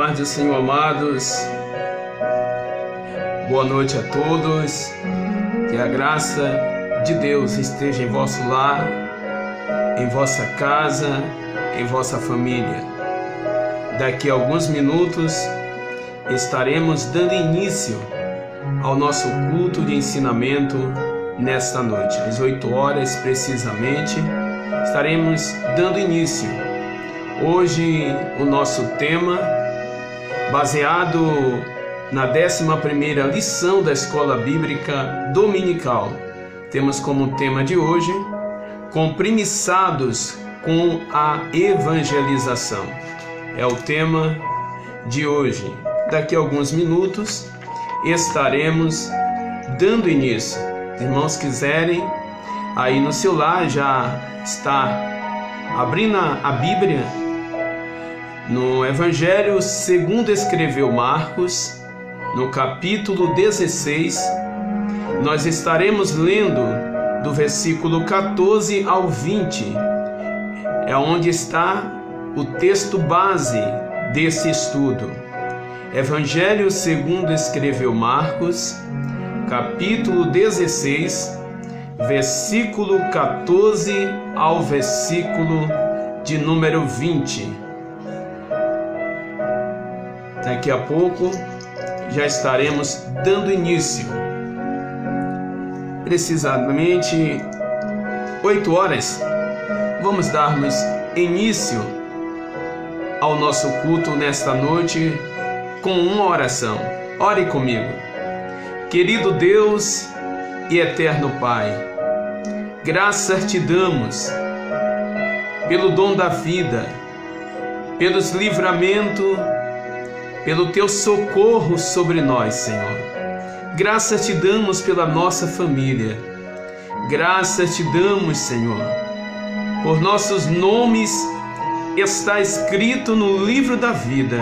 paz do Senhor, amados. Boa noite a todos. Que a graça de Deus esteja em vosso lar, em vossa casa, em vossa família. Daqui a alguns minutos estaremos dando início ao nosso culto de ensinamento nesta noite. Às 8 horas precisamente estaremos dando início. Hoje o nosso tema, baseado na 11ª lição da Escola Bíblica Dominical, temos como tema de hoje, compromissados com a evangelização. É o tema de hoje. Daqui a alguns minutos estaremos dando início. Se irmãos quiserem, aí no celular já está abrindo a Bíblia no Evangelho segundo escreveu Marcos, no capítulo 16, nós estaremos lendo do versículo 14 ao 20, é onde está o texto base desse estudo. Evangelho segundo escreveu Marcos, capítulo 16, versículo 14 ao versículo de número 20. Daqui a pouco já estaremos dando início. Precisamente 8 horas, vamos darmos início ao nosso culto nesta noite com uma oração. Ore comigo. Querido Deus e eterno Pai, graças te damos pelo dom da vida, pelos livramentos, pelo teu socorro sobre nós, Senhor. Graças te damos pela nossa família. Graças te damos, Senhor, por nossos nomes está escrito no livro da vida.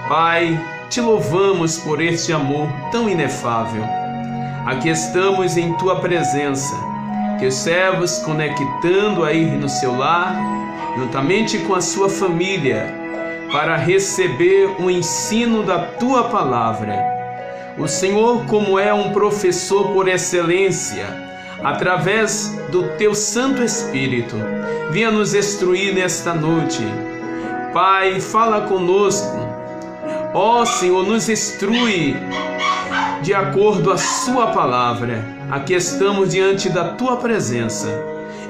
Pai, te louvamos por este amor tão inefável. Aqui estamos em tua presença, que os servos conectando aí no seu lar, juntamente com a sua família, para receber o ensino da tua palavra. O Senhor, como é um professor por excelência, através do teu Santo Espírito, venha nos instruir nesta noite. Pai, fala conosco. Ó Senhor, nos instrui de acordo à sua palavra. Aqui estamos diante da tua presença.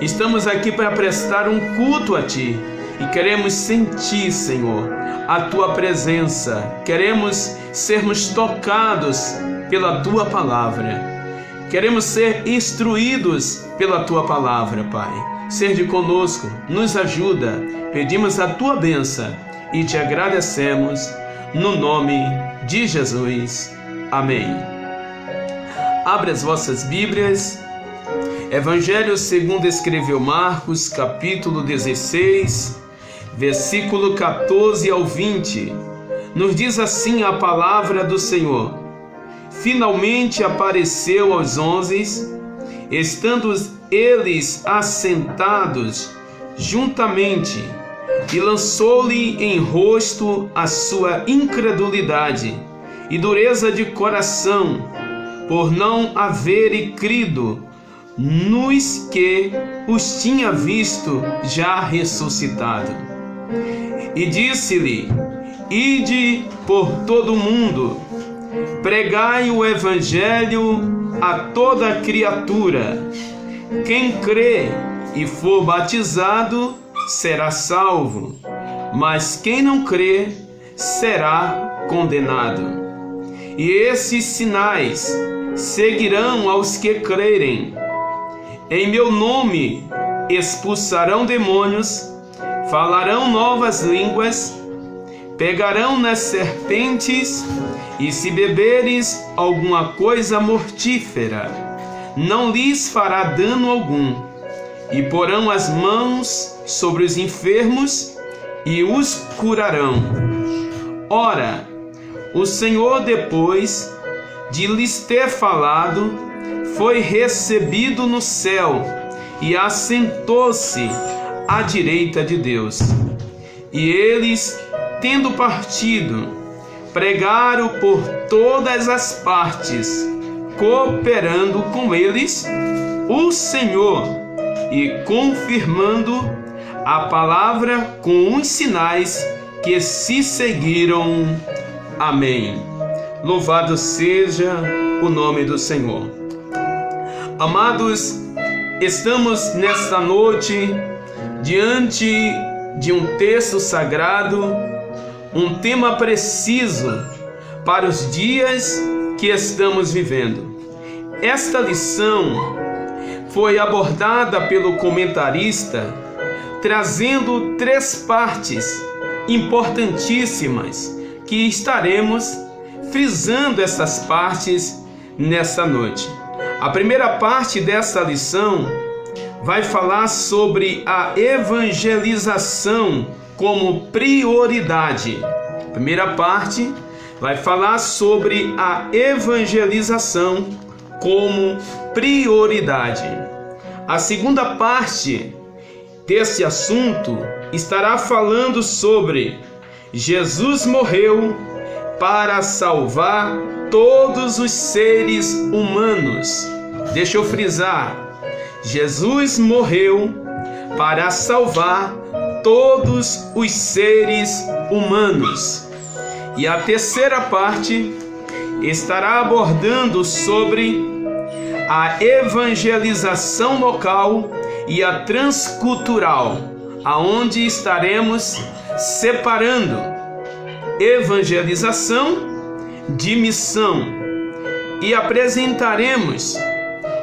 Estamos aqui para prestar um culto a ti. E queremos sentir, Senhor, a tua presença. Queremos sermos tocados pela tua palavra. Queremos ser instruídos pela tua palavra, Pai. Sede conosco, nos ajuda. Pedimos a tua bênção e te agradecemos no nome de Jesus. Amém. Abre as vossas Bíblias. Evangelho segundo escreveu Marcos, capítulo 16, versículo 14 ao 20, nos diz assim a palavra do Senhor. Finalmente apareceu aos 11, estando eles assentados juntamente, e lançou-lhe em rosto a sua incredulidade e dureza de coração, por não haverem crido nos que os tinha visto já ressuscitado. E disse-lhe: ide por todo o mundo, pregai o evangelho a toda criatura. Quem crê e for batizado será salvo, mas quem não crê será condenado. E esses sinais seguirão aos que crerem. Em meu nome expulsarão demônios, falarão novas línguas, pegarão nas serpentes, e se beberes alguma coisa mortífera, não lhes fará dano algum. E porão as mãos sobre os enfermos e os curarão. Ora, o Senhor, depois de lhes ter falado, foi recebido no céu e assentou-se à direita de Deus. E eles, tendo partido, pregaram por todas as partes, cooperando com eles o Senhor e confirmando a palavra com os sinais que se seguiram. Amém. Louvado seja o nome do Senhor. Amados, estamos nesta noite diante de um texto sagrado, um tema preciso para os dias que estamos vivendo. Esta lição foi abordada pelo comentarista, trazendo 3 partes importantíssimas que estaremos frisando essas partes nesta noite. A primeira parte dessa lição vai falar sobre a evangelização como prioridade. A primeira parte vai falar sobre a evangelização como prioridade. A segunda parte desse assunto estará falando sobre Jesus morreu para salvar todos os seres humanos. Deixa eu frisar: Jesus morreu para salvar todos os seres humanos. E a terceira parte estará abordando sobre a evangelização local e a transcultural, aonde estaremos separando evangelização de missão e apresentaremos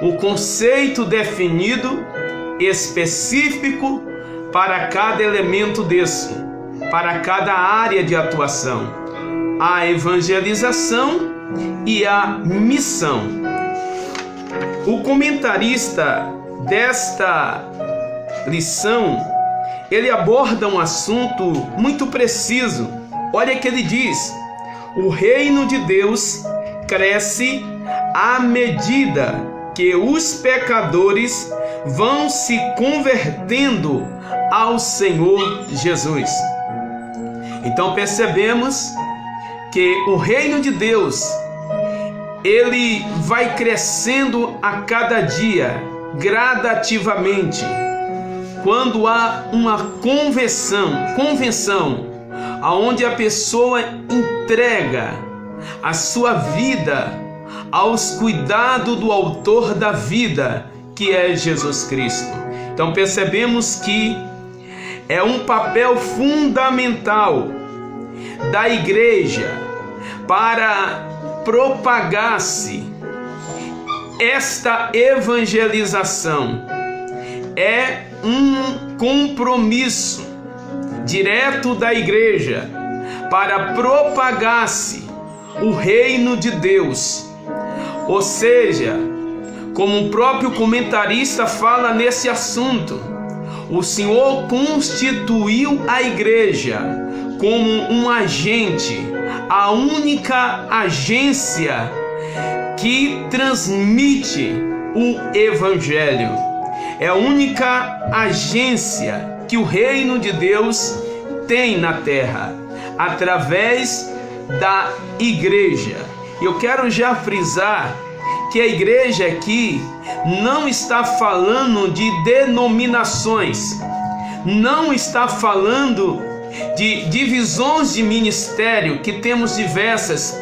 o conceito definido específico para cada elemento desse, para cada área de atuação, a evangelização e a missão. O comentarista desta lição, ele aborda um assunto muito preciso. Olha que ele diz: o reino de Deus cresce à medida que os pecadores vão se convertendo ao Senhor Jesus. Então percebemos que o reino de Deus, ele vai crescendo a cada dia, gradativamente. Quando há uma convenção, aonde a pessoa entrega a sua vida aos cuidados do autor da vida, que é Jesus Cristo. Então percebemos que é um papel fundamental da igreja para propagar-se esta evangelização. É um compromisso direto da igreja para propagar-se o reino de Deus. Ou seja, como o próprio comentarista fala nesse assunto, o Senhor constituiu a igreja como um agente, a única agência que transmite o evangelho. É a única agência que o reino de Deus tem na terra, através da igreja. Eu quero já frisar que a igreja aqui não está falando de denominações, não está falando de divisões de ministério, que temos diversas,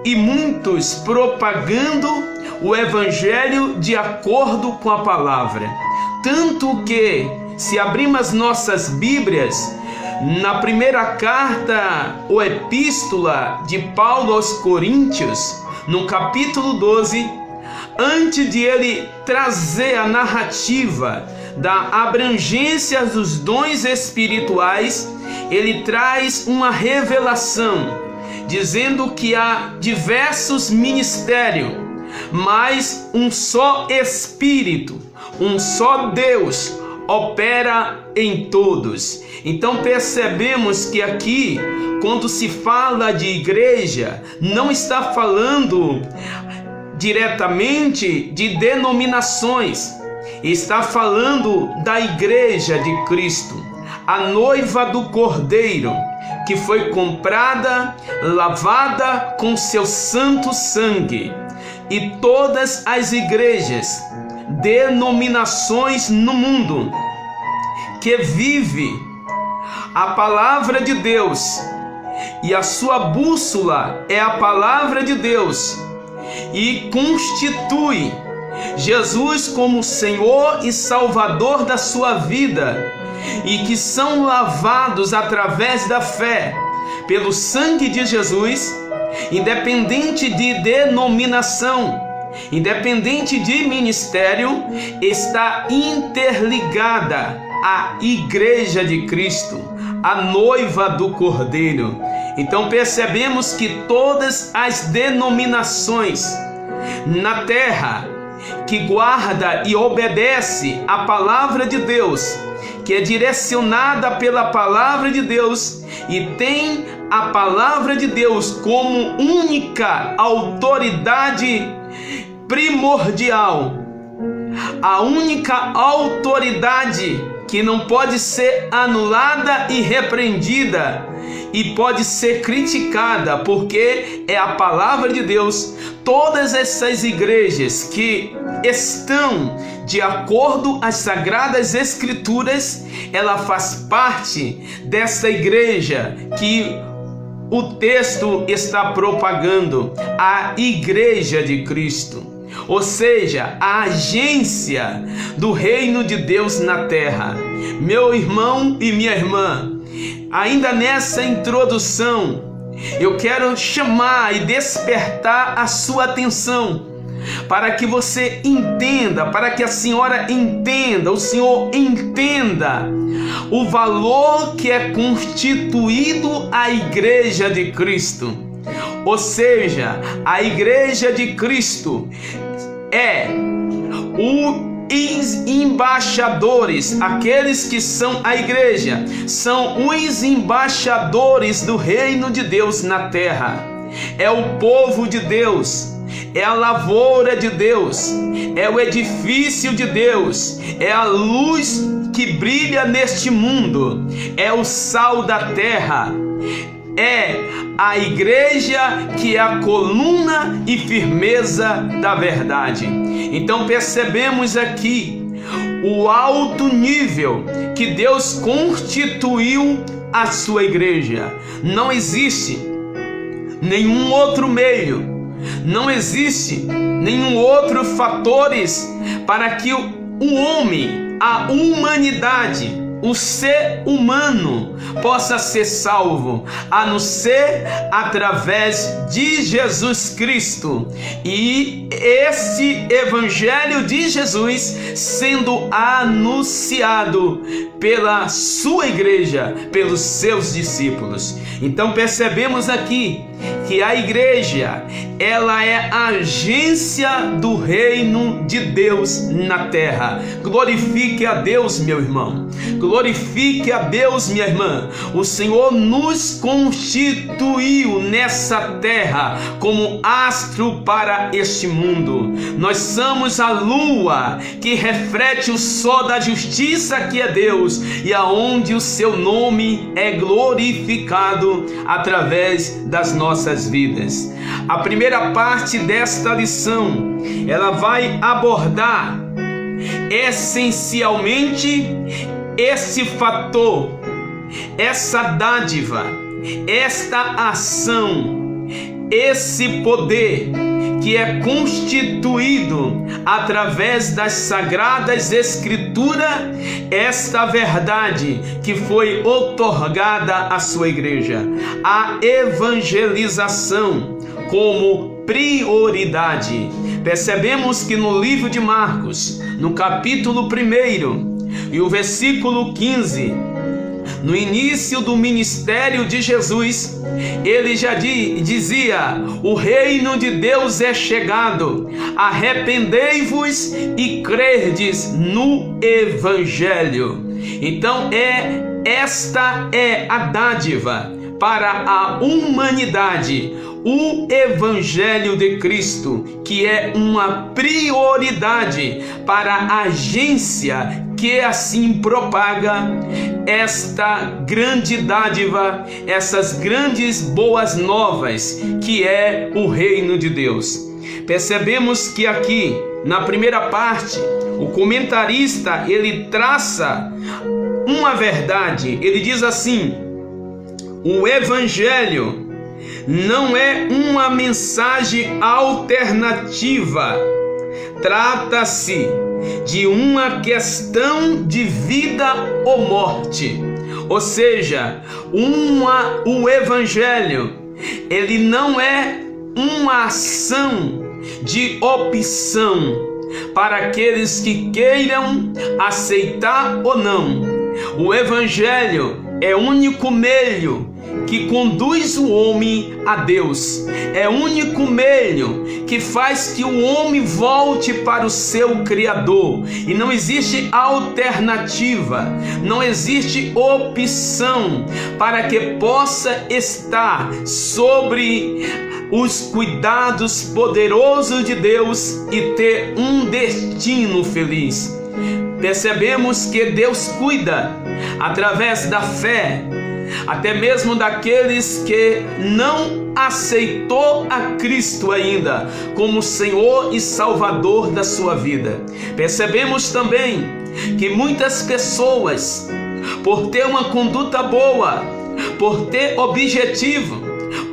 e muitos propagando o evangelho de acordo com a palavra. Tanto que, se abrimos as nossas Bíblias, na primeira carta ou epístola de Paulo aos Coríntios, no capítulo 12, antes de ele trazer a narrativa da abrangência dos dons espirituais, ele traz uma revelação, dizendo que há diversos ministérios, mas um só Espírito, um só Deus opera em todos. Então percebemos que aqui, quando se fala de igreja, não está falando diretamente de denominações, está falando da igreja de Cristo, a noiva do Cordeiro, que foi comprada, lavada com seu santo sangue. E todas as igrejas, denominações no mundo que vive a palavra de Deus, e a sua bússola é a palavra de Deus, e constitui Jesus como Senhor e Salvador da sua vida, e que são lavados através da fé pelo sangue de Jesus, independente de denominação, independente de ministério, está interligada à Igreja de Cristo, a noiva do Cordeiro. Então percebemos que todas as denominações na terra que guarda e obedece a palavra de Deus, que é direcionada pela palavra de Deus e tem a palavra de Deus como única autoridade primordial, a única autoridade que não pode ser anulada e repreendida e pode ser criticada, porque é a palavra de Deus. Todas essas igrejas que estão de acordo às Sagradas Escrituras, ela faz parte dessa igreja que o texto está propagando, a Igreja de Cristo. Ou seja, a agência do reino de Deus na terra. Meu irmão e minha irmã, ainda nessa introdução, eu quero chamar e despertar a sua atenção, para que você entenda, para que a senhora entenda, o senhor entenda o valor que é constituído a Igreja de Cristo. Ou seja, a Igreja de Cristo é os embaixadores, aqueles que são a igreja, são os embaixadores do reino de Deus na terra. É o povo de Deus, é a lavoura de Deus, é o edifício de Deus, é a luz que brilha neste mundo, é o sal da terra. É a igreja que é a coluna e firmeza da verdade. Então percebemos aqui o alto nível que Deus constituiu a sua igreja. Não existe nenhum outro meio, não existe nenhum outro fatores para que o homem, a humanidade, o ser humano possa ser salvo, a não ser através de Jesus Cristo, e esse evangelho de Jesus sendo anunciado pela sua igreja, pelos seus discípulos. Então percebemos aqui que a igreja, ela é a agência do reino de Deus na terra. Glorifique a Deus, meu irmão. Glorifique a Deus, minha irmã. O Senhor nos constituiu nessa terra como astro para este mundo. Nós somos a lua que reflete o sol da justiça, que é Deus, e aonde o seu nome é glorificado através das nossas vidas. A primeira parte desta lição, ela vai abordar essencialmente esse fator, essa dádiva, esta ação, esse poder que é constituído através das Sagradas Escrituras, esta verdade que foi outorgada à sua igreja, a evangelização como prioridade. Percebemos que no livro de Marcos, no capítulo 1 e o versículo 15, no início do ministério de Jesus, ele já dizia: o reino de Deus é chegado, arrependei-vos e crerdes no evangelho. Então esta é a dádiva para a humanidade, o evangelho de Cristo, que é uma prioridade para a agência que assim propaga esta grande dádiva, essas grandes boas novas, que é o reino de Deus. Percebemos que aqui, na primeira parte, o comentarista, ele traça uma verdade. Ele diz assim: o Evangelho não é uma mensagem alternativa, trata-se de uma questão de vida ou morte. Ou seja, o Evangelho, ele não é uma ação de opção para aqueles que queiram aceitar ou não. O Evangelho é o único meio que conduz o homem a Deus. É o único meio que faz que o homem volte para o seu Criador. E não existe alternativa, não existe opção para que possa estar sobre os cuidados poderosos de Deus e ter um destino feliz. Percebemos que Deus cuida através da fé, até mesmo daqueles que não aceitou a Cristo ainda como Senhor e Salvador da sua vida. Percebemos também que muitas pessoas, por ter uma conduta boa, por ter objetivo,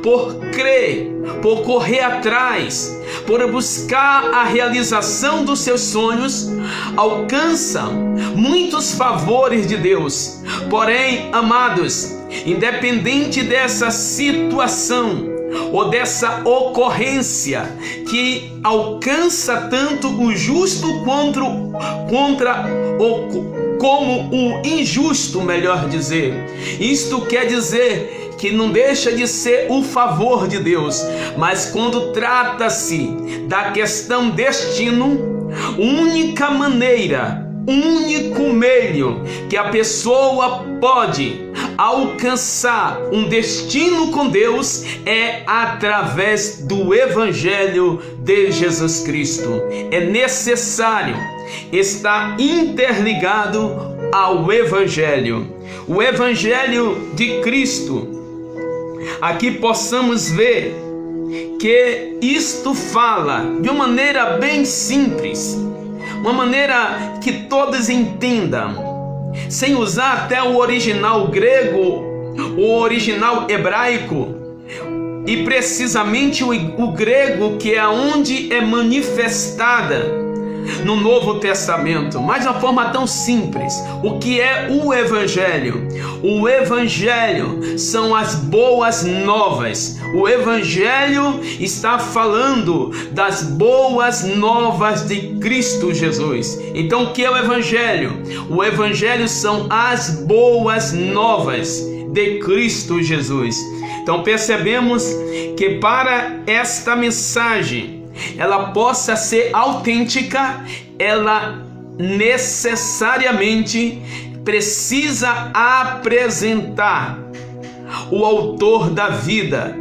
por crer, por correr atrás, por buscar a realização dos seus sonhos, alcançam muitos favores de Deus. Porém, amados, independente dessa situação ou dessa ocorrência que alcança tanto o justo como o injusto, melhor dizer, isto quer dizer que não deixa de ser o favor de Deus, mas quando trata-se da questão destino, única maneira, único meio que a pessoa pode alcançar um destino com Deus é através do Evangelho de Jesus Cristo. É necessário estar interligado ao Evangelho. O Evangelho de Cristo. Aqui possamos ver que isto fala de uma maneira bem simples, uma maneira que todos entendam, sem usar até o original grego, o original hebraico, e precisamente o grego, que é onde é manifestada no Novo Testamento, mas de uma forma tão simples. O que é o Evangelho? O Evangelho são as boas novas. O Evangelho está falando das boas novas de Cristo Jesus. Então, o que é o Evangelho? O Evangelho são as boas novas de Cristo Jesus. Então, percebemos que para esta mensagem ela possa ser autêntica, ela necessariamente precisa apresentar o autor da vida,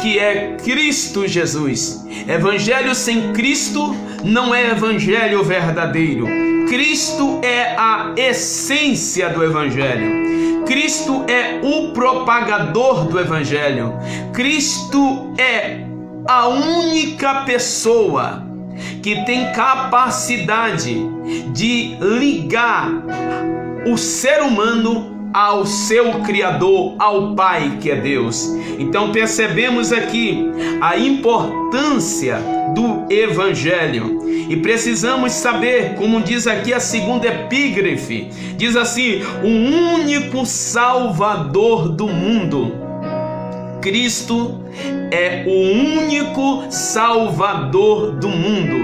que é Cristo Jesus. Evangelho sem Cristo não é evangelho verdadeiro. Cristo é a essência do Evangelho. Cristo é o propagador do Evangelho. Cristo é a única pessoa que tem capacidade de ligar o ser humano ao seu Criador, ao Pai, que é Deus. Então percebemos aqui a importância do Evangelho e precisamos saber, como diz aqui a segunda epígrafe, diz assim: o único Salvador do mundo. Cristo é o único Salvador do mundo.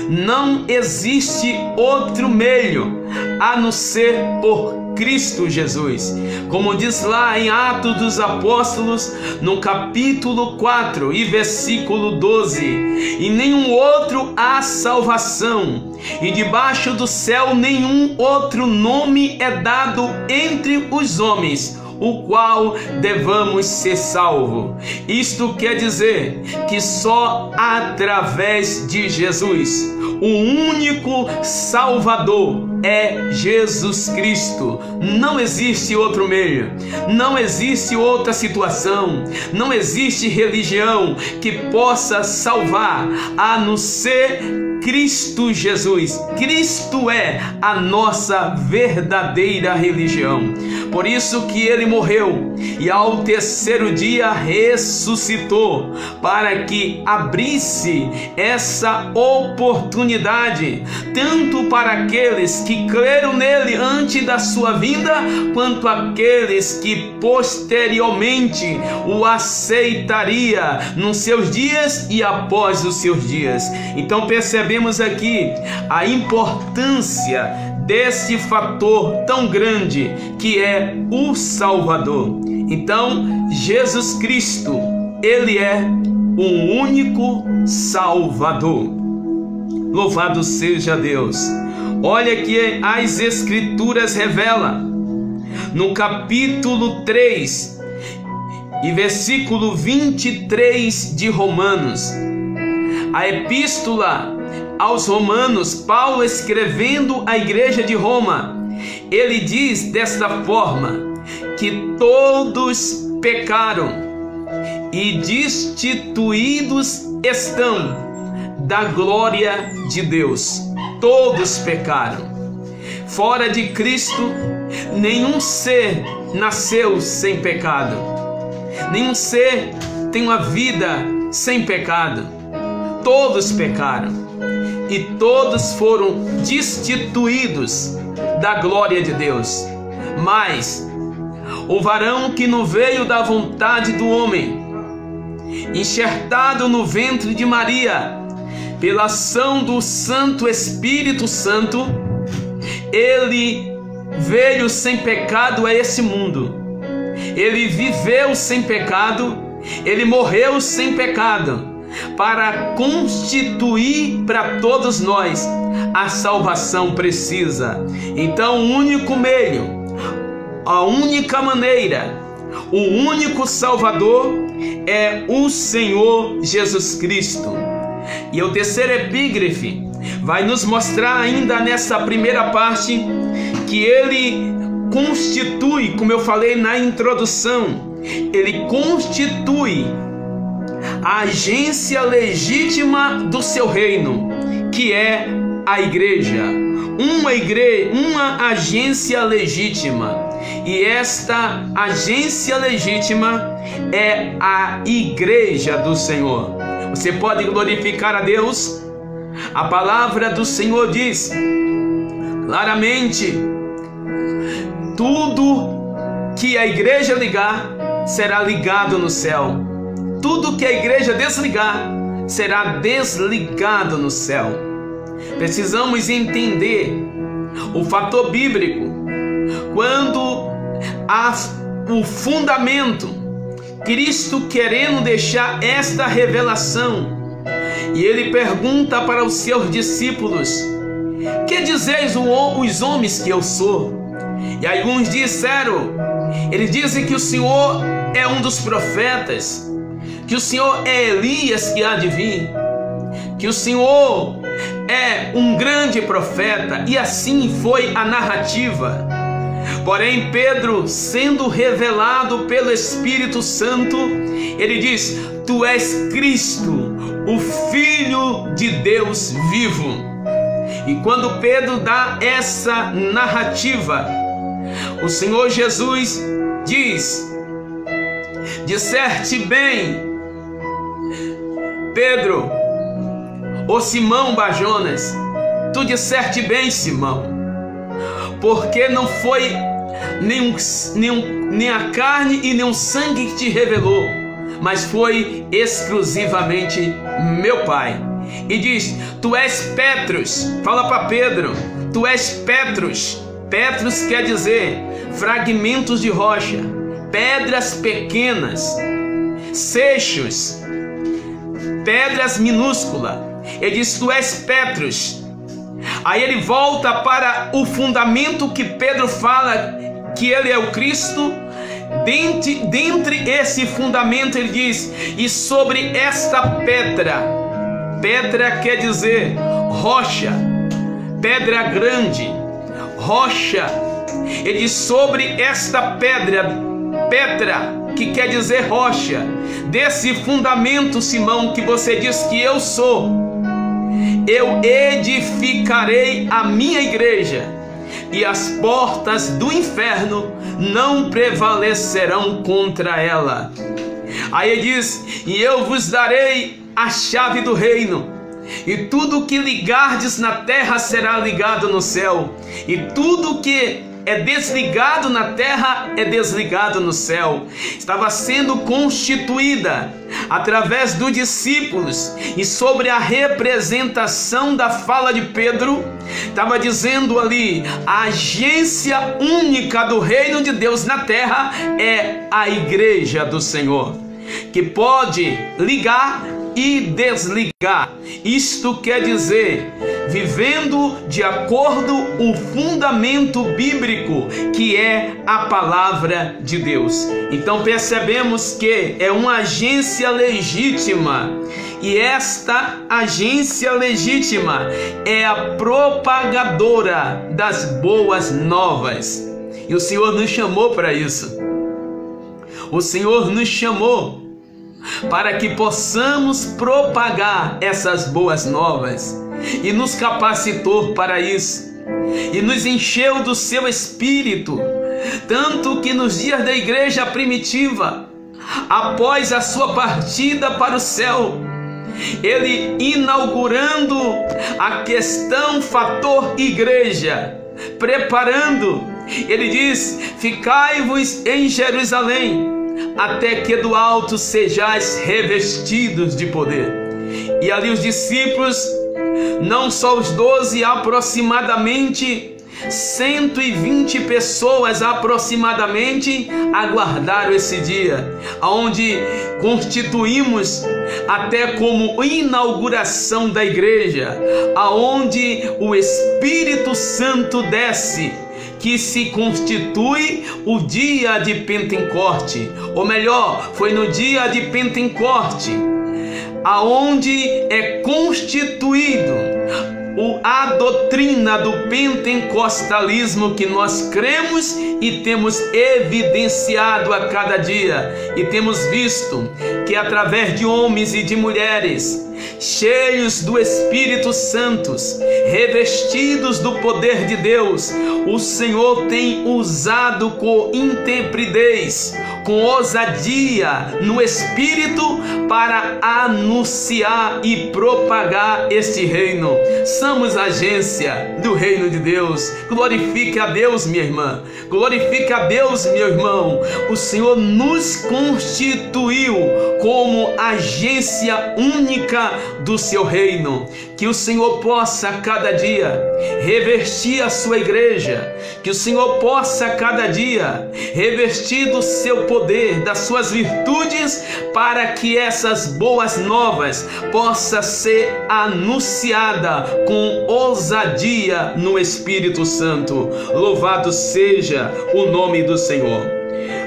Não existe outro meio a não ser por Cristo Jesus. Como diz lá em Atos dos Apóstolos, no capítulo 4 e versículo 12: em nenhum outro há salvação, e debaixo do céu nenhum outro nome é dado entre os homens, o qual devamos ser salvos. Isto quer dizer que só através de Jesus, O único Salvador é Jesus Cristo. Não existe outro meio, não existe outra situação, não existe religião que possa salvar a não ser Cristo Jesus. Cristo é a nossa verdadeira religião. Por isso que ele morreu e ao terceiro dia ressuscitou, para que abrisse essa oportunidade tanto para aqueles que creram nele antes da sua vinda, quanto aqueles que posteriormente o aceitaria nos seus dias e após os seus dias. Então percebemos aqui a importância desse fator tão grande que é o Salvador. Então Jesus Cristo, ele é o único Salvador. Louvado seja Deus. Olha que as Escrituras revelam no capítulo 3 e versículo 23 de Romanos, a epístola aos Romanos, Paulo escrevendo à igreja de Roma, ele diz desta forma, que todos pecaram e destituídos estão da glória de Deus. Todos pecaram. Fora de Cristo, nenhum ser nasceu sem pecado. Nenhum ser tem uma vida sem pecado. Todos pecaram e todos foram destituídos da glória de Deus. Mas o varão que não veio da vontade do homem, enxertado no ventre de Maria, pela ação do Santo Espírito Santo, ele veio sem pecado a esse mundo. Ele viveu sem pecado, ele morreu sem pecado, para constituir para todos nós a salvação precisa. Então o único meio, a única maneira, o único Salvador é o Senhor Jesus Cristo. E o terceiro epígrafe vai nos mostrar ainda nessa primeira parte que ele constitui, como eu falei na introdução, ele constitui a agência legítima do seu reino, que é a igreja. Uma agência legítima. E esta agência legítima é a igreja do Senhor. Você pode glorificar a Deus? A palavra do Senhor diz claramente: tudo que a igreja ligar será ligado no céu. Tudo que a igreja desligar será desligado no céu. Precisamos entender o fator bíblico. Quando há o fundamento, Cristo querendo deixar esta revelação, e ele pergunta para os seus discípulos: que dizeis os homens que eu sou? E alguns disseram, eles dizem que o Senhor é um dos profetas, que o Senhor é Elias que há de vir, que o Senhor é um grande profeta. E assim foi a narrativa. Porém Pedro, sendo revelado pelo Espírito Santo, ele diz: tu és Cristo, o Filho de Deus vivo. E quando Pedro dá essa narrativa, o Senhor Jesus diz: disserte bem, Pedro, ô Simão Bajonas, tu disserte bem, Simão, porque não foi nem a carne e nem o sangue que te revelou, mas foi exclusivamente meu Pai. E diz: tu és Petrus. Fala para Pedro: tu és Petrus. Petrus quer dizer fragmentos de rocha, pedras pequenas, seixos, pedras minúsculas. Ele diz: tu és Petrus. Aí ele volta para o fundamento que Pedro fala que ele é o Cristo. Dentre esse fundamento ele diz: e sobre esta pedra Petra quer dizer rocha, pedra grande, rocha. Ele diz sobre esta pedra, Petra, que quer dizer rocha, desse fundamento, Simão, que você diz que eu sou, eu edificarei a minha igreja, e as portas do inferno não prevalecerão contra ela. Aí ele diz: e eu vos darei a chave do reino, e tudo que ligardes na terra será ligado no céu, e tudo que é desligado na terra é desligado no céu. Estava sendo constituída através dos discípulos, e sobre a representação da fala de Pedro, estava dizendo ali: a agência única do reino de Deus na terra é a igreja do Senhor, que pode ligar e desligar. Isto quer dizer, vivendo de acordo com o fundamento bíblico, que é a palavra de Deus. Então percebemos que é uma agência legítima, e esta agência legítima é a propagadora das boas novas. E o Senhor nos chamou para isso. O Senhor nos chamou para que possamos propagar essas boas novas, e nos capacitou para isso, e nos encheu do seu Espírito, tanto que nos dias da igreja primitiva, após a sua partida para o céu, ele inaugurando a questão fator igreja, preparando, ele diz: ficai-vos em Jerusalém, até que do alto sejais revestidos de poder. E ali os discípulos, não só os 12, aproximadamente 120 pessoas aproximadamente, aguardaram esse dia, onde constituímos até como inauguração da igreja, aonde o Espírito Santo desce, que se constitui o dia de Pentecoste, ou melhor, foi no dia de Pentecoste, aonde é constituído a doutrina do pentecostalismo, que nós cremos e temos evidenciado a cada dia, e temos visto que através de homens e de mulheres cheios do Espírito Santo, revestidos do poder de Deus, o Senhor tem usado com intrepidez, com ousadia no Espírito, para anunciar e propagar este reino. Somos agência do reino de Deus. Glorifique a Deus, minha irmã. Glorifique a Deus, meu irmão. O Senhor nos constituiu como agência única do seu reino. Que o Senhor possa cada dia revestir a sua igreja, que o Senhor possa cada dia revestir do seu poder, das suas virtudes, para que essas boas novas possa ser anunciada com ousadia no Espírito Santo. Louvado seja o nome do Senhor.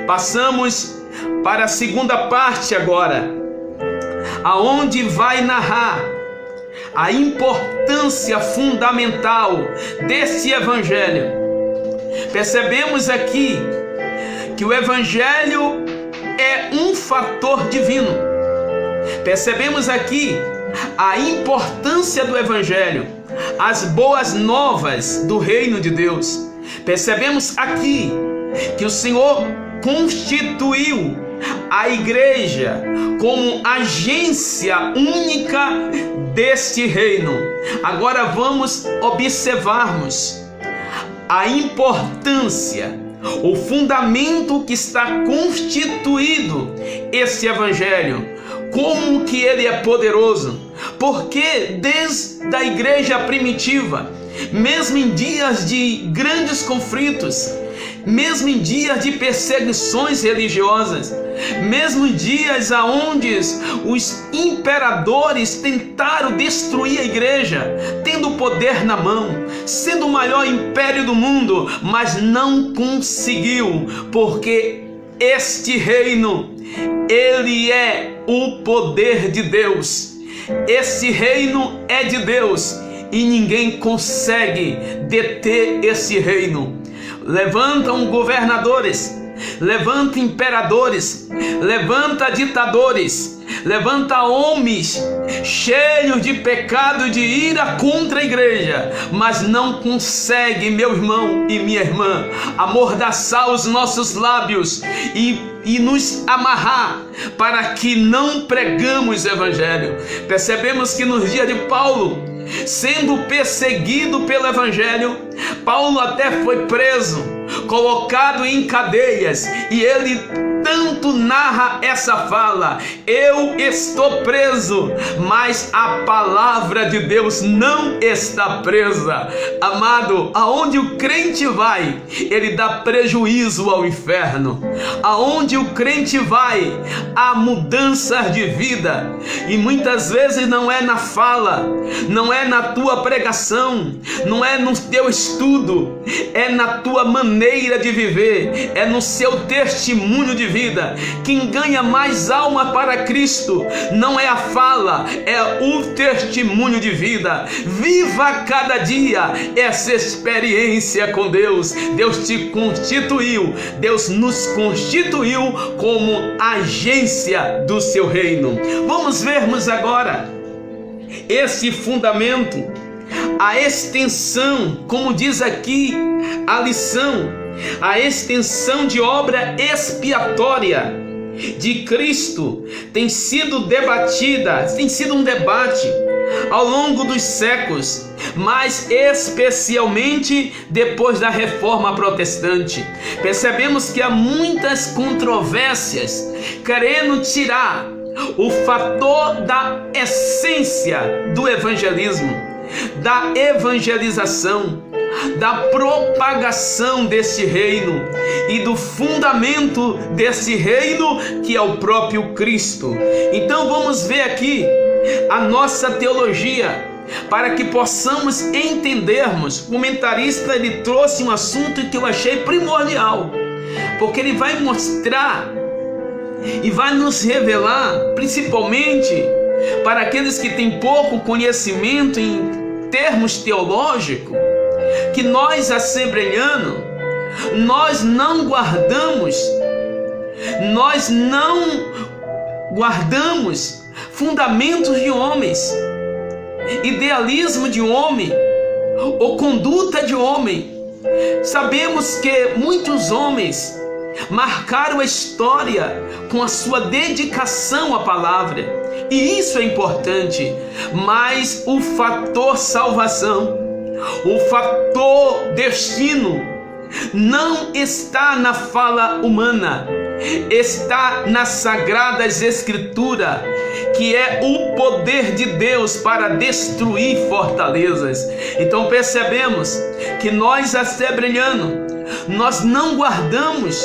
Passamos para a segunda parte agora, aonde vai narrar a importância fundamental desse evangelho. Percebemos aqui que o evangelho é um fator divino. Percebemos aqui a importância do evangelho, as boas novas do reino de Deus. Percebemos aqui que o Senhor constituiu a igreja como agência única deste reino. Agora vamos observarmos a importância, o fundamento que está constituído esse evangelho, como que ele é poderoso, porque desde a igreja primitiva, mesmo em dias de grandes conflitos, mesmo em dias de perseguições religiosas, mesmo em dias aonde os imperadores tentaram destruir a igreja, tendo poder na mão, sendo o maior império do mundo, mas não conseguiu, porque este reino, ele é o poder de Deus. Esse reino é de Deus e ninguém consegue deter esse reino. Levantam governadores, levanta imperadores, levanta ditadores, levanta homens cheios de pecado e de ira contra a igreja, mas não consegue, meu irmão e minha irmã, amordaçar os nossos lábios e nos amarrar para que não pregamos o evangelho. Percebemos que nos dias de Paulo, sendo perseguido pelo evangelho, Paulo até foi preso, colocado em cadeias, e ele tanto narra essa fala: eu estou preso, mas a palavra de Deus não está presa. Amado, aonde o crente vai, ele dá prejuízo ao inferno. Aonde o crente vai, há mudanças de vida, e muitas vezes não é na fala, não é na tua pregação, não é no teu estudo, é na tua maneira de viver, é no seu testemunho de vida. Quem ganha mais alma para Cristo não é a fala, é o testemunho de vida. Viva cada dia essa experiência com Deus. Deus te constituiu, Deus nos constituiu como agência do seu reino. Vamos vermos agora esse fundamento, a extensão, como diz aqui a lição, a extensão de obra expiatória de Cristo tem sido debatida, tem sido um debate ao longo dos séculos, mas especialmente depois da Reforma Protestante. Percebemos que há muitas controvérsias querendo tirar o fator da essência do evangelismo, da evangelização, da propagação desse reino e do fundamento desse reino, que é o próprio Cristo. Então vamos ver aqui a nossa teologia, para que possamos entendermos. O comentarista, ele trouxe um assunto que eu achei primordial, porque ele vai mostrar e vai nos revelar, principalmente para aqueles que têm pouco conhecimento em termos teológicos, que nós, assembleanos, nós não guardamos fundamentos de homens, idealismo de homem ou conduta de homem. Sabemos que muitos homens marcaram a história com a sua dedicação à palavra, e isso é importante, mas o fator salvação, o fator destino, não está na fala humana, está nas Sagradas Escrituras, que é o poder de Deus para destruir fortalezas. Então percebemos que nós, assembleanos, nós não guardamos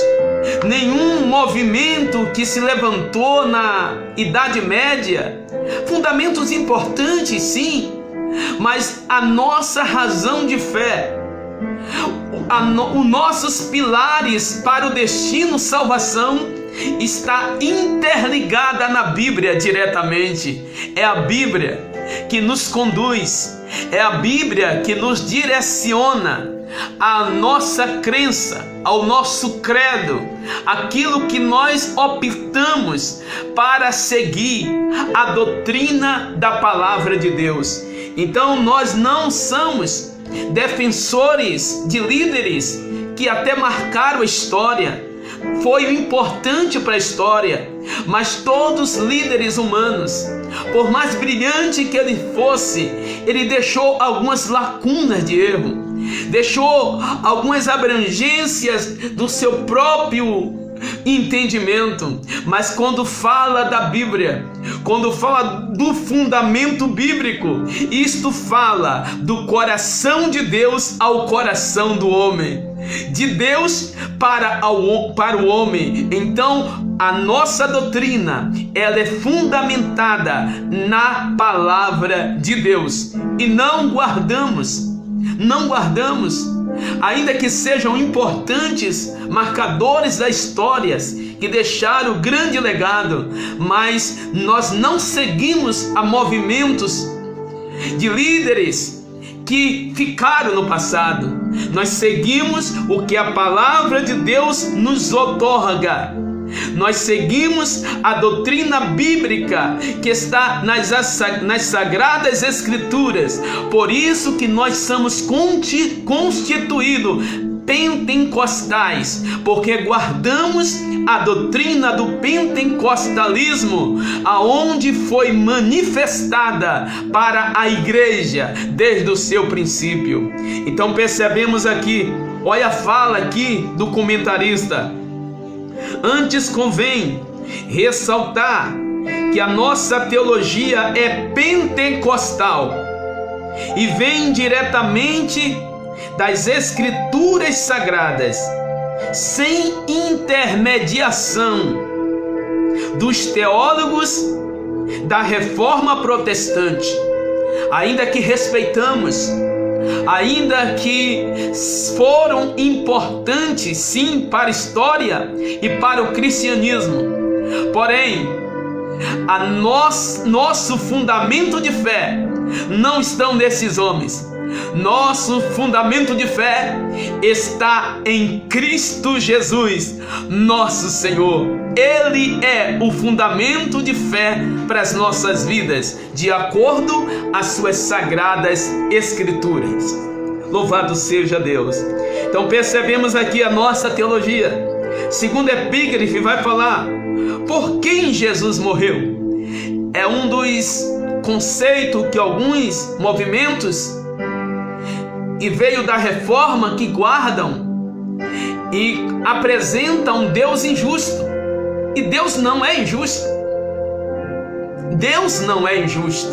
nenhum movimento que se levantou na Idade Média, fundamentos importantes sim, mas a nossa razão de fé, os nossos pilares para o destino salvação está interligada na Bíblia diretamente. É a Bíblia que nos conduz, é a Bíblia que nos direciona a nossa crença, ao nosso credo, aquilo que nós optamos para seguir, a doutrina da palavra de Deus. Então nós não somos defensores de líderes que até marcaram a história, foi importante para a história, mas todos líderes humanos, por mais brilhante que ele fosse, ele deixou algumas lacunas de erro, deixou algumas abrangências do seu próprio entendimento. Mas quando fala da Bíblia, quando fala do fundamento bíblico, isto fala do coração de Deus ao coração do homem, de Deus para o homem. Então a nossa doutrina, ela é fundamentada na palavra de Deus, e não guardamos ainda que sejam importantes marcadores da história, que deixaram grande legado, mas nós não seguimos a movimentos de líderes que ficaram no passado. Nós seguimos o que a palavra de Deus nos outorga. Nós seguimos a doutrina bíblica que está nas Sagradas Escrituras. Por isso que nós somos constituídos pentecostais, porque guardamos a doutrina do pentecostalismo, aonde foi manifestada para a igreja desde o seu princípio. Então percebemos aqui, olha a fala aqui do comentarista: antes convém ressaltar que a nossa teologia é pentecostal e vem diretamente das Escrituras Sagradas, sem intermediação dos teólogos da Reforma Protestante. Ainda que respeitamos, ainda que foram importantes sim para a história e para o cristianismo, porém nosso fundamento de fé não estão nesses homens. Nosso fundamento de fé está em Cristo Jesus, nosso Senhor. Ele é o fundamento de fé para as nossas vidas, de acordo às suas sagradas Escrituras. Louvado seja Deus. Então percebemos aqui a nossa teologia. Segundo Epígrafe vai falar por quem Jesus morreu. É um dos conceitos que alguns movimentos e veio da reforma que guardam e apresentam um Deus injusto. E Deus não é injusto. Deus não é injusto.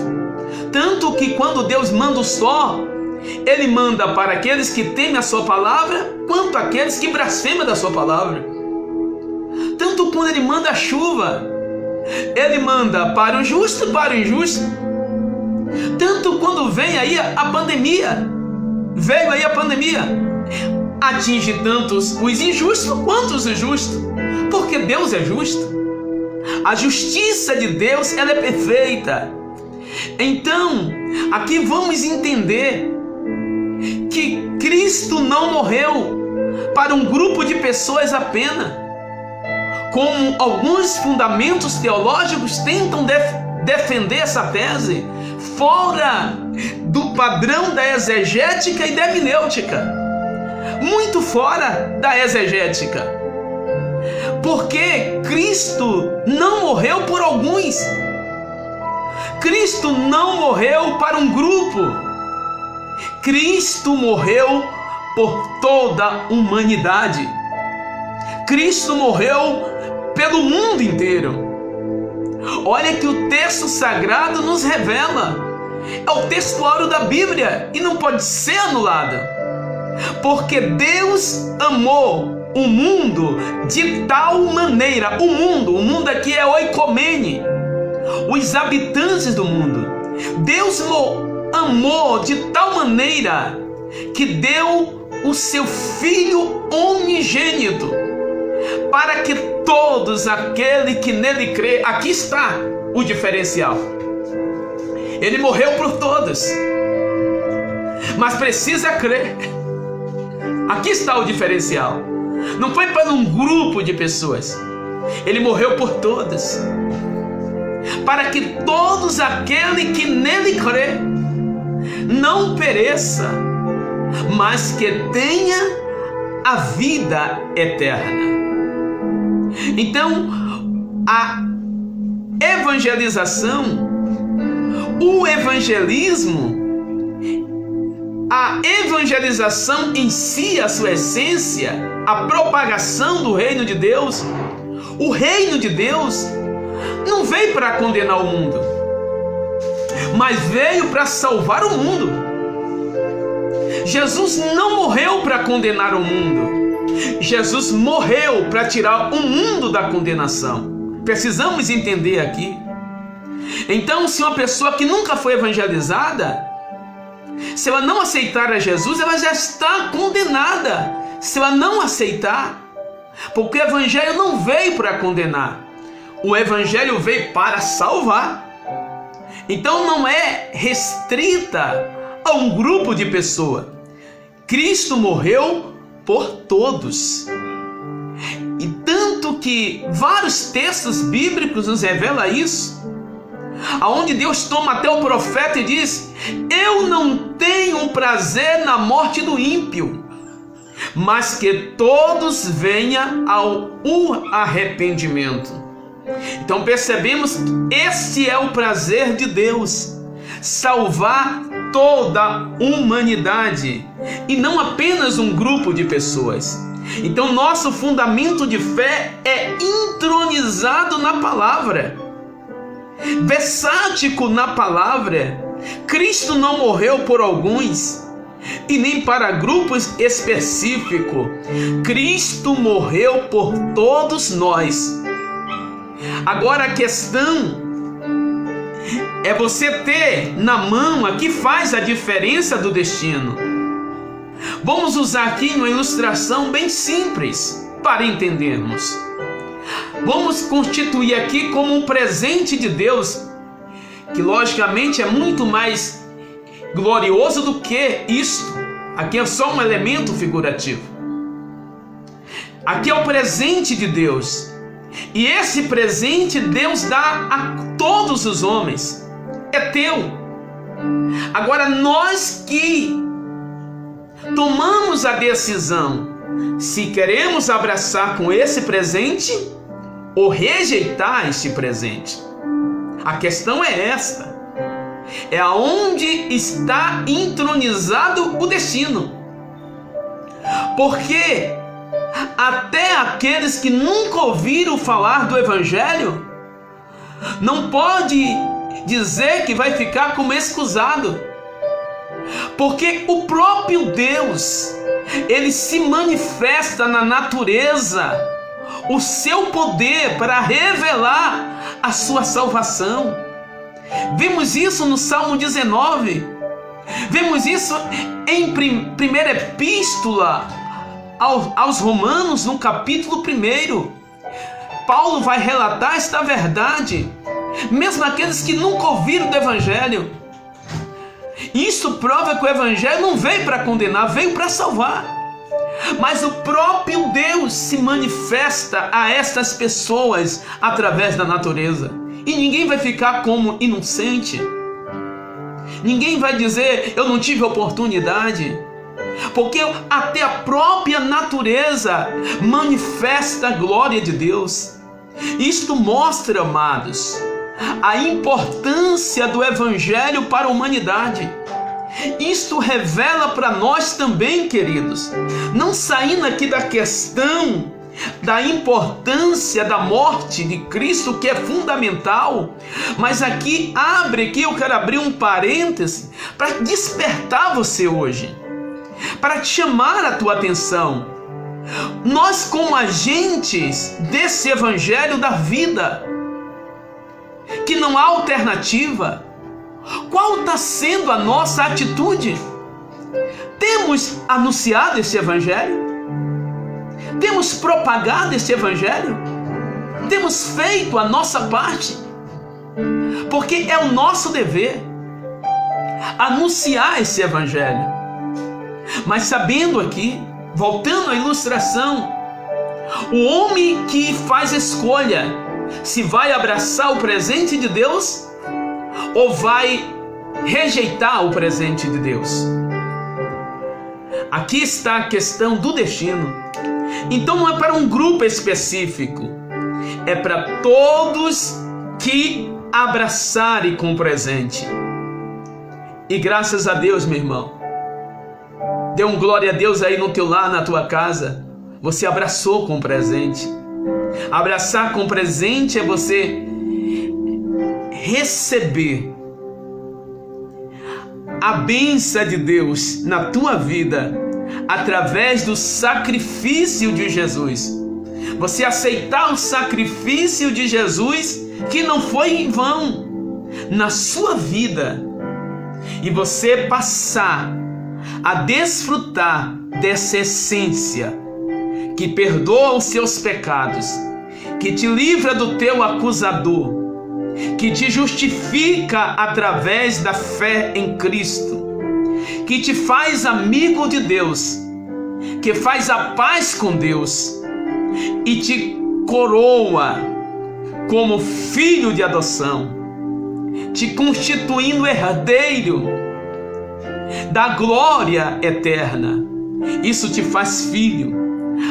Tanto que quando Deus manda o sol, Ele manda para aqueles que temem a sua palavra, quanto aqueles que blasfemam da sua palavra. Tanto quando Ele manda a chuva, Ele manda para o justo e para o injusto. Tanto quando vem aí a pandemia, veio aí a pandemia, atinge tantos os injustos quanto os justos, porque Deus é justo. A justiça de Deus, ela é perfeita. Então, aqui vamos entender que Cristo não morreu para um grupo de pessoas apenas, como alguns fundamentos teológicos tentam defender essa tese, fora do padrão da exegética e da hermenêutica, muito fora da exegética, porque Cristo não morreu por alguns, Cristo não morreu para um grupo, Cristo morreu por toda a humanidade, Cristo morreu pelo mundo inteiro. Olha que o texto sagrado nos revela, é o textuário da Bíblia e não pode ser anulado, porque Deus amou o mundo de tal maneira, o mundo aqui é oikomene, os habitantes do mundo. Deus amou de tal maneira que deu o seu Filho unigênito, para que todos aquele que nele crê, aqui está o diferencial. Ele morreu por todos, mas precisa crer. Aqui está o diferencial. Não foi para um grupo de pessoas. Ele morreu por todos, para que todos aquele que nele crê não pereça, mas que tenha a vida eterna. Então, a evangelização, o evangelismo, a evangelização em si, a sua essência, a propagação do reino de Deus, o reino de Deus não veio para condenar o mundo, mas veio para salvar o mundo. Jesus não morreu para condenar o mundo, Jesus morreu para tirar o mundo da condenação. Precisamos entender aqui. Então, se uma pessoa que nunca foi evangelizada, Se ela não aceitar a Jesus, ela já está condenada. Se ela não aceitar, porque o Evangelho não veio para condenar, o Evangelho veio para salvar. Então não é restrita a um grupo de pessoas. Cristo morreu por todos. E tanto que vários textos bíblicos nos revelam isso, aonde Deus toma até o profeta e diz: eu não tenho prazer na morte do ímpio, mas que todos venham ao arrependimento. Então percebemos que esse é o prazer de Deus, salvar toda a humanidade e não apenas um grupo de pessoas. Então nosso fundamento de fé é entronizado na palavra, versátil na palavra. Cristo não morreu por alguns e nem para grupos específicos. Cristo morreu por todos nós. Agora a questão é você ter na mão a que faz a diferença do destino. Vamos usar aqui uma ilustração bem simples para entendermos. Vamos constituir aqui como um presente de Deus, que logicamente é muito mais glorioso do que isto. Aqui é só um elemento figurativo. Aqui é o presente de Deus. E esse presente Deus dá a todos os homens. É teu. Agora nós que tomamos a decisão se queremos abraçar com esse presente ou rejeitar este presente. A questão é esta. É aonde está entronizado o destino. Porque até aqueles que nunca ouviram falar do Evangelho não pode dizer que vai ficar como excusado, porque o próprio Deus, ele se manifesta na natureza, o seu poder para revelar a sua salvação. Vemos isso no Salmo 19, vemos isso em primeira epístola aos Romanos, no capítulo 1. Paulo vai relatar esta verdade, mesmo aqueles que nunca ouviram do Evangelho. Isso prova que o Evangelho não veio para condenar, veio para salvar. Mas o próprio Deus se manifesta a estas pessoas através da natureza. E ninguém vai ficar como inocente. Ninguém vai dizer: eu não tive oportunidade. Porque até a própria natureza manifesta a glória de Deus. Isto mostra, amados, a importância do Evangelho para a humanidade. Isto revela para nós também, queridos, não saindo aqui da questão da importância da morte de Cristo, que é fundamental, mas aqui eu quero abrir um parêntese para despertar você hoje, para te chamar a tua atenção. Nós, como agentes desse Evangelho da vida, que não há alternativa, qual está sendo a nossa atitude? Temos anunciado esse Evangelho? Temos propagado esse Evangelho? Temos feito a nossa parte? Porque é o nosso dever anunciar esse Evangelho. Mas sabendo aqui, voltando à ilustração, o homem que faz escolha se vai abraçar o presente de Deus ou vai rejeitar o presente de Deus. Aqui está a questão do destino. Então não é para um grupo específico, é para todos que abraçarem com o presente. E graças a Deus, meu irmão, dê um glória a Deus aí no teu lar, na tua casa. Você abraçou com o presente. Abraçar com o presente é você receber a bênção de Deus na tua vida através do sacrifício de Jesus. Você aceitar o sacrifício de Jesus, que não foi em vão, na sua vida. e você passar a desfrutar dessa essência que perdoa os seus pecados, que te livra do teu acusador, que te justifica através da fé em Cristo, que te faz amigo de Deus, que faz a paz com Deus e te coroa como filho de adoção, te constituindo herdeiro da glória eterna. Isso te faz filho,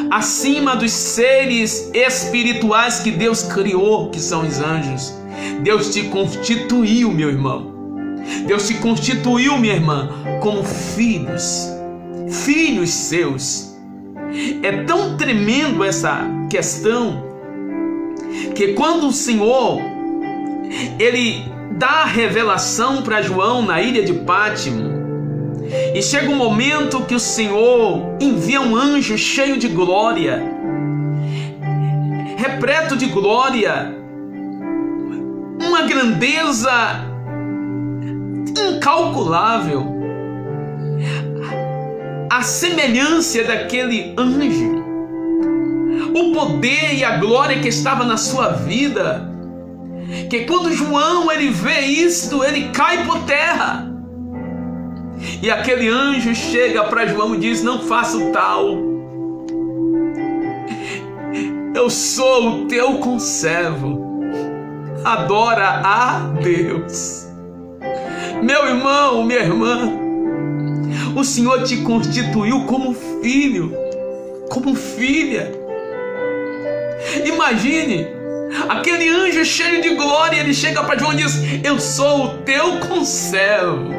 acima dos seres espirituais que Deus criou, que são os anjos. Deus te constituiu, meu irmão. Deus te constituiu, minha irmã, como filhos seus. É tão tremendo essa questão, que quando o Senhor, Ele dá a revelação para João na ilha de Pátimo, e chega um momento que o Senhor envia um anjo cheio de glória, repleto de glória, uma grandeza incalculável, a semelhança daquele anjo, o poder e a glória que estava na sua vida, que quando João ele vê isto, ele cai por terra. E aquele anjo chega para João e diz: não faça o tal, eu sou o teu conservo, adora a Deus. Meu irmão, minha irmã, o Senhor te constituiu como filho, como filha. Imagine, aquele anjo cheio de glória, ele chega para João e diz: eu sou o teu conservo.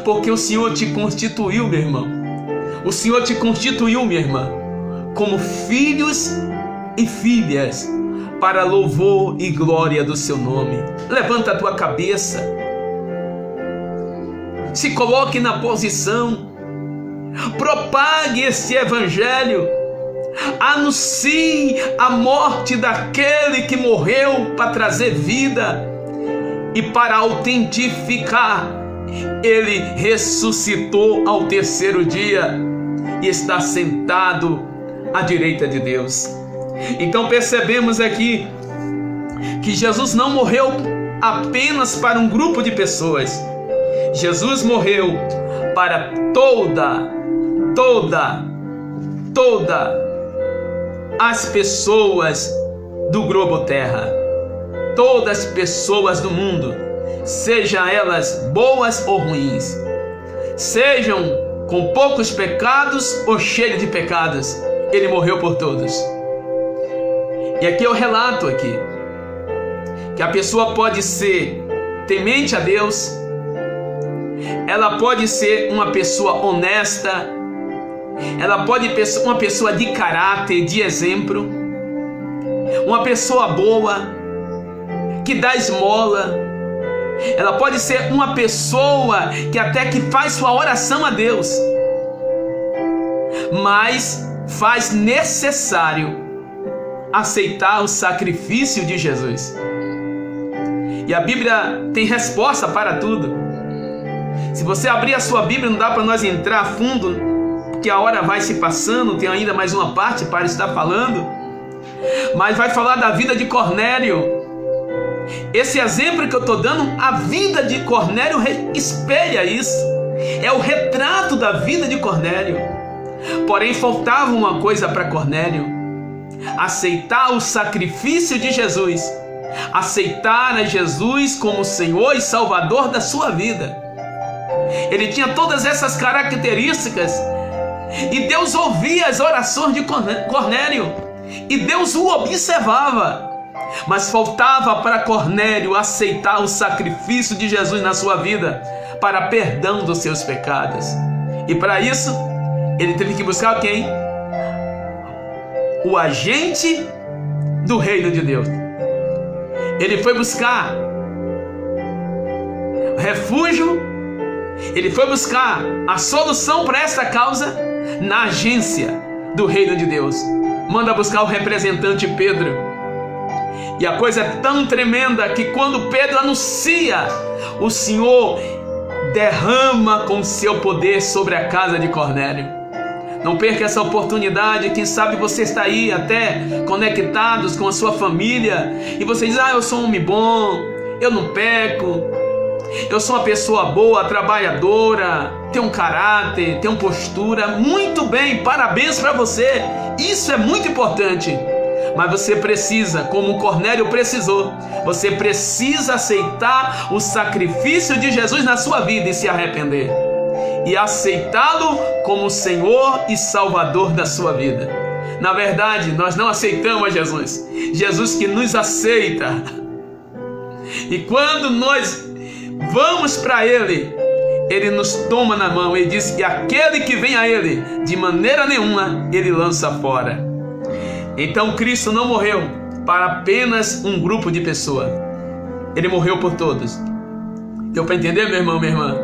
Porque o Senhor te constituiu, meu irmão. O Senhor te constituiu, minha irmã, como filhos e filhas, para louvor e glória do seu nome. Levanta a tua cabeça, se coloque na posição, propague esse evangelho, anuncie a morte daquele que morreu para trazer vida e para autentificar. Ele ressuscitou ao terceiro dia e está sentado à direita de Deus. Então percebemos aqui que Jesus não morreu apenas para um grupo de pessoas. Jesus morreu para todas as pessoas do globo terra, todas as pessoas do mundo, sejam elas boas ou ruins, sejam com poucos pecados ou cheios de pecados, Ele morreu por todos. E aqui eu relato aqui que a pessoa pode ser temente a Deus, ela pode ser uma pessoa honesta, ela pode ser uma pessoa de caráter, de exemplo, uma pessoa boa, que dá esmola. Ela pode ser uma pessoa que até que faz sua oração a Deus, mas faz necessário aceitar o sacrifício de Jesus. E a Bíblia tem resposta para tudo. Se você abrir a sua Bíblia, não dá para nós entrar a fundo, porque a hora vai se passando, tem ainda mais uma parte para estar falando, mas vai falar da vida de Cornélio. Esse exemplo que eu estou dando, a vida de Cornélio espelha isso. É o retrato da vida de Cornélio. Porém, faltava uma coisa para Cornélio: aceitar o sacrifício de Jesus, aceitar a Jesus como Senhor e Salvador da sua vida. Ele tinha todas essas características, e Deus ouvia as orações de Cornélio, e Deus o observava. Mas faltava para Cornélio aceitar o sacrifício de Jesus na sua vida, para perdão dos seus pecados. E para isso, ele teve que buscar quem? O agente do reino de Deus. Ele foi buscar refúgio, ele foi buscar a solução para esta causa na agência do reino de Deus. Manda buscar o representante Pedro. E a coisa é tão tremenda que quando Pedro anuncia, o Senhor derrama com seu poder sobre a casa de Cornélio. Não perca essa oportunidade. Quem sabe você está aí até conectados com a sua família e você diz: eu sou um homem bom, eu não peco, eu sou uma pessoa boa, trabalhadora, tenho um caráter, tenho postura. Muito bem, parabéns para você. Isso é muito importante. Mas você precisa, como Cornélio precisou, você precisa aceitar o sacrifício de Jesus na sua vida e se arrepender. E aceitá-lo como Senhor e Salvador da sua vida. Na verdade, nós não aceitamos Jesus. Jesus que nos aceita. E quando nós vamos para Ele, Ele nos toma na mão e diz que aquele que vem a Ele, de maneira nenhuma, Ele lança fora. Então Cristo não morreu para apenas um grupo de pessoas. Ele morreu por todos. Deu para entender, meu irmão, minha irmã?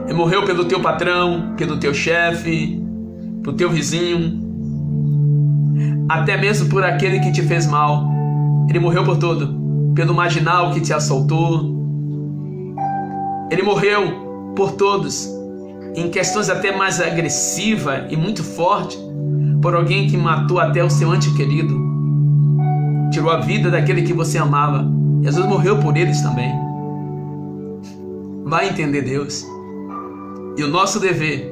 Ele morreu pelo teu patrão, pelo teu chefe, pelo teu vizinho, até mesmo por aquele que te fez mal. Ele morreu por todo. Pelo marginal que te assaltou. Ele morreu por todos, em questões até mais agressivas e muito fortes, por alguém que matou até o seu ente querido, tirou a vida daquele que você amava. Jesus morreu por eles também. Vai entender Deus. E o nosso dever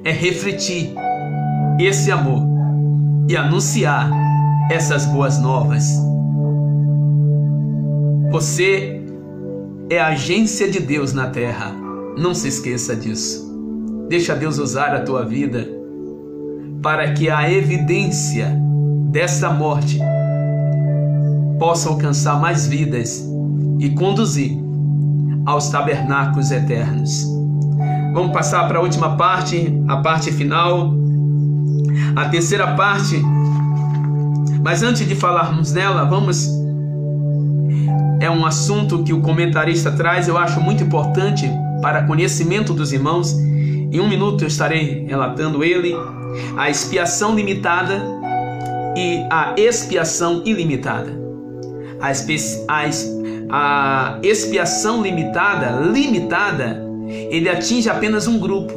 é refletir esse amor e anunciar essas boas novas. Você é a agência de Deus na terra. Não se esqueça disso. Deixa Deus usar a tua vida para que a evidência dessa morte possa alcançar mais vidas e conduzir aos tabernáculos eternos. Vamos passar para a última parte, a parte final, a terceira parte. Mas antes de falarmos nela, é um assunto que o comentarista traz, eu acho muito importante para conhecimento dos irmãos. Em 1 minuto eu estarei relatando ele: a expiação limitada e a expiação ilimitada. A expiação limitada, ele atinge apenas um grupo,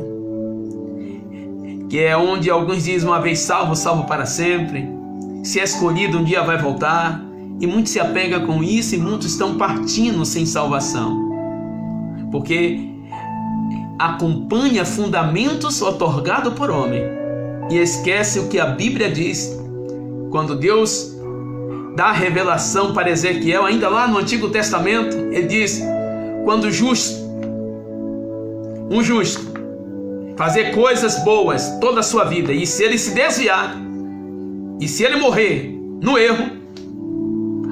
que é onde alguns dizem: uma vez salvo, salvo para sempre. Se é escolhido, um dia vai voltar. E muitos se apegam com isso e muitos estão partindo sem salvação, porque acompanha fundamentos otorgados por homem e esquece o que a Bíblia diz. Quando Deus dá a revelação para Ezequiel, ainda lá no Antigo Testamento, ele diz: quando um justo fazer coisas boas toda a sua vida, e se ele se desviar, e se ele morrer no erro,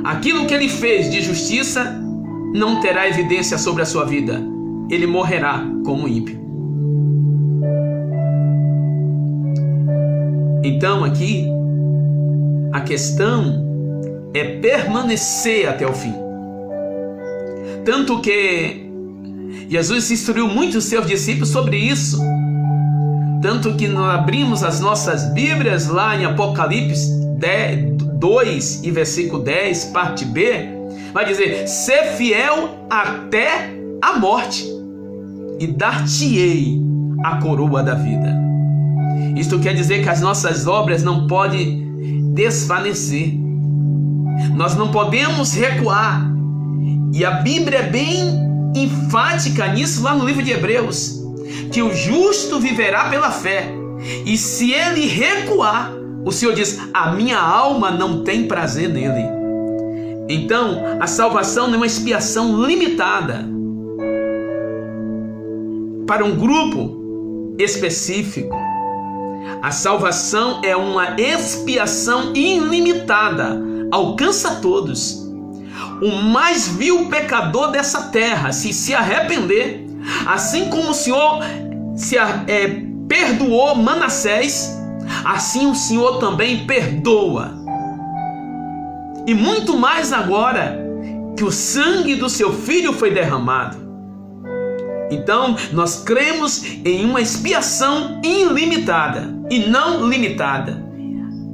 aquilo que ele fez de justiça não terá evidência sobre a sua vida. Ele morrerá como ímpio. Então aqui a questão é permanecer até o fim. Tanto que Jesus instruiu muito os seus discípulos sobre isso. Tanto que nós abrimos as nossas Bíblias lá em Apocalipse 2 e versículo 10, parte B, vai dizer: ser fiel até a morte, e dar-te-ei a coroa da vida. Isto quer dizer que as nossas obras não podem desvanecer. Nós não podemos recuar. E a Bíblia é bem enfática nisso lá no livro de Hebreus, que o justo viverá pela fé. E se ele recuar, o Senhor diz: a minha alma não tem prazer nele. Então, a salvação não é uma expiação limitada para um grupo específico. A salvação é uma expiação ilimitada, alcança todos. O mais vil pecador dessa terra, se arrepender, assim como o Senhor perdoou Manassés, assim o Senhor também perdoa. E muito mais agora que o sangue do seu Filho foi derramado. Então nós cremos em uma expiação ilimitada e não limitada.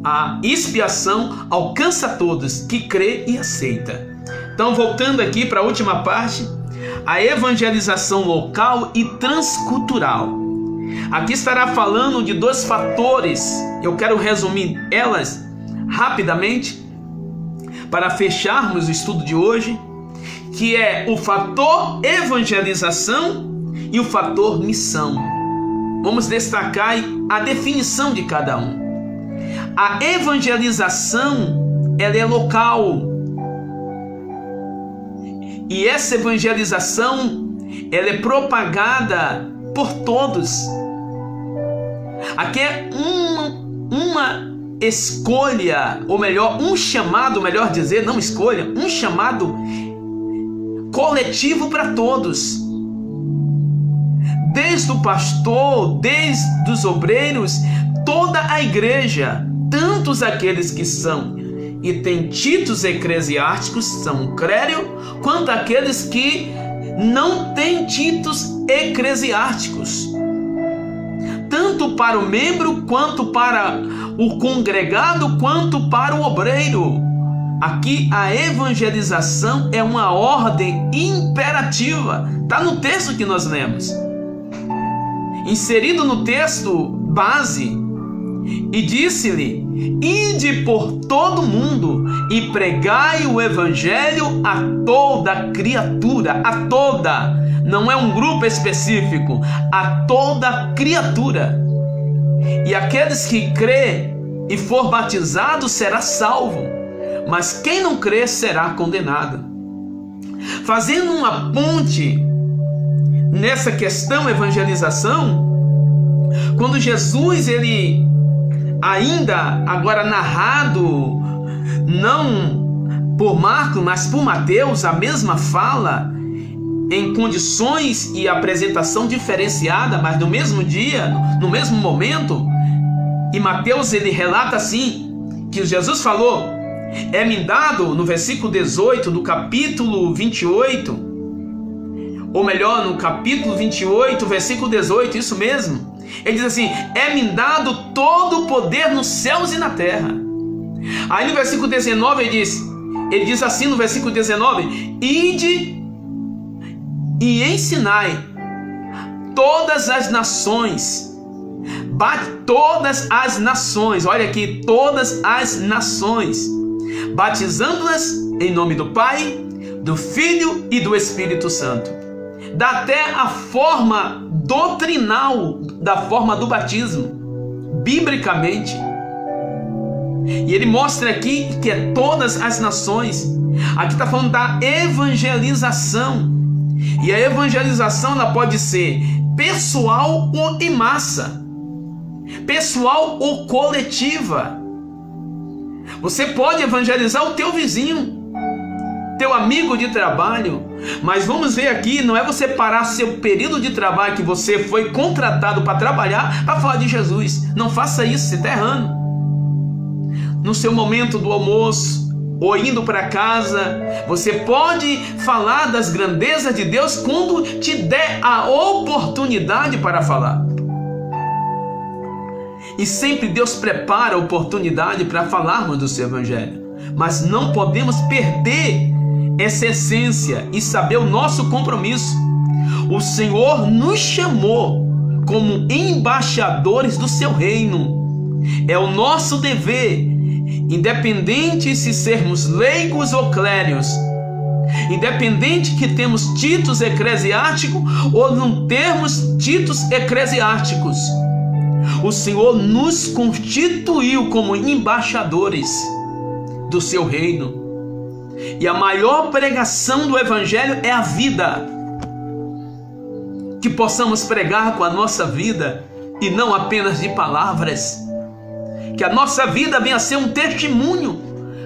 A expiação alcança todos que crê e aceita. Então, voltando aqui para a última parte, a evangelização local e transcultural. Aqui estará falando de 2 fatores. Eu quero resumir elas rapidamente para fecharmos o estudo de hoje, que é o fator evangelização e o fator missão. Vamos destacar a definição de cada um. A evangelização, ela é local. E essa evangelização, ela é propagada por todos. Aqui é uma escolha, ou melhor, um chamado, melhor dizer, não escolha, um chamado coletivo para todos. Desde o pastor, desde os obreiros, toda a igreja, tantos aqueles que são e têm títulos eclesiásticos, são clérigo, quanto aqueles que não têm títulos eclesiásticos. Tanto para o membro, quanto para o congregado, quanto para o obreiro. Aqui a evangelização é uma ordem imperativa. Está no texto que nós lemos. Inserido no texto base. E disse-lhe: ide por todo mundo e pregai o evangelho a toda criatura. A toda. Não é um grupo específico. A toda criatura. E aqueles que crê e for batizado será salvo. Mas quem não crê será condenado. Fazendo uma ponte nessa questão evangelização, quando Jesus, ele ainda agora narrado, não por Marcos, mas por Mateus, a mesma fala, em condições e apresentação diferenciada, mas no mesmo dia, no mesmo momento. E Mateus, ele relata assim, que Jesus falou: é-me dado, no versículo 18 do capítulo 28, ou melhor, no capítulo 28, versículo 18, isso mesmo. Ele diz assim: é-me dado todo o poder nos céus e na terra. Aí no versículo 19 ele diz assim no versículo 19: ide e ensinai todas as nações. Todas as nações, olha aqui, todas as nações, batizando-as em nome do Pai, do Filho e do Espírito Santo. Dá até a forma doutrinal da forma do batismo, biblicamente. E ele mostra aqui que é todas as nações. Aqui está falando da evangelização. E a evangelização, ela pode ser pessoal ou em massa, pessoal ou coletiva. Você pode evangelizar o teu vizinho, teu amigo de trabalho, mas vamos ver aqui, não é você parar seu período de trabalho que você foi contratado para trabalhar para falar de Jesus. Não faça isso, você está errando. No seu momento do almoço ou indo para casa, você pode falar das grandezas de Deus quando te der a oportunidade para falar. E sempre Deus prepara a oportunidade para falarmos do seu evangelho. Mas não podemos perder essa essência e saber o nosso compromisso. O Senhor nos chamou como embaixadores do seu reino. É o nosso dever, independente se sermos leigos ou clérigos, independente que temos títulos eclesiásticos ou não termos títulos eclesiásticos, o Senhor nos constituiu como embaixadores do seu reino. E a maior pregação do evangelho é a vida. Que possamos pregar com a nossa vida e não apenas de palavras. Que a nossa vida venha a ser um testemunho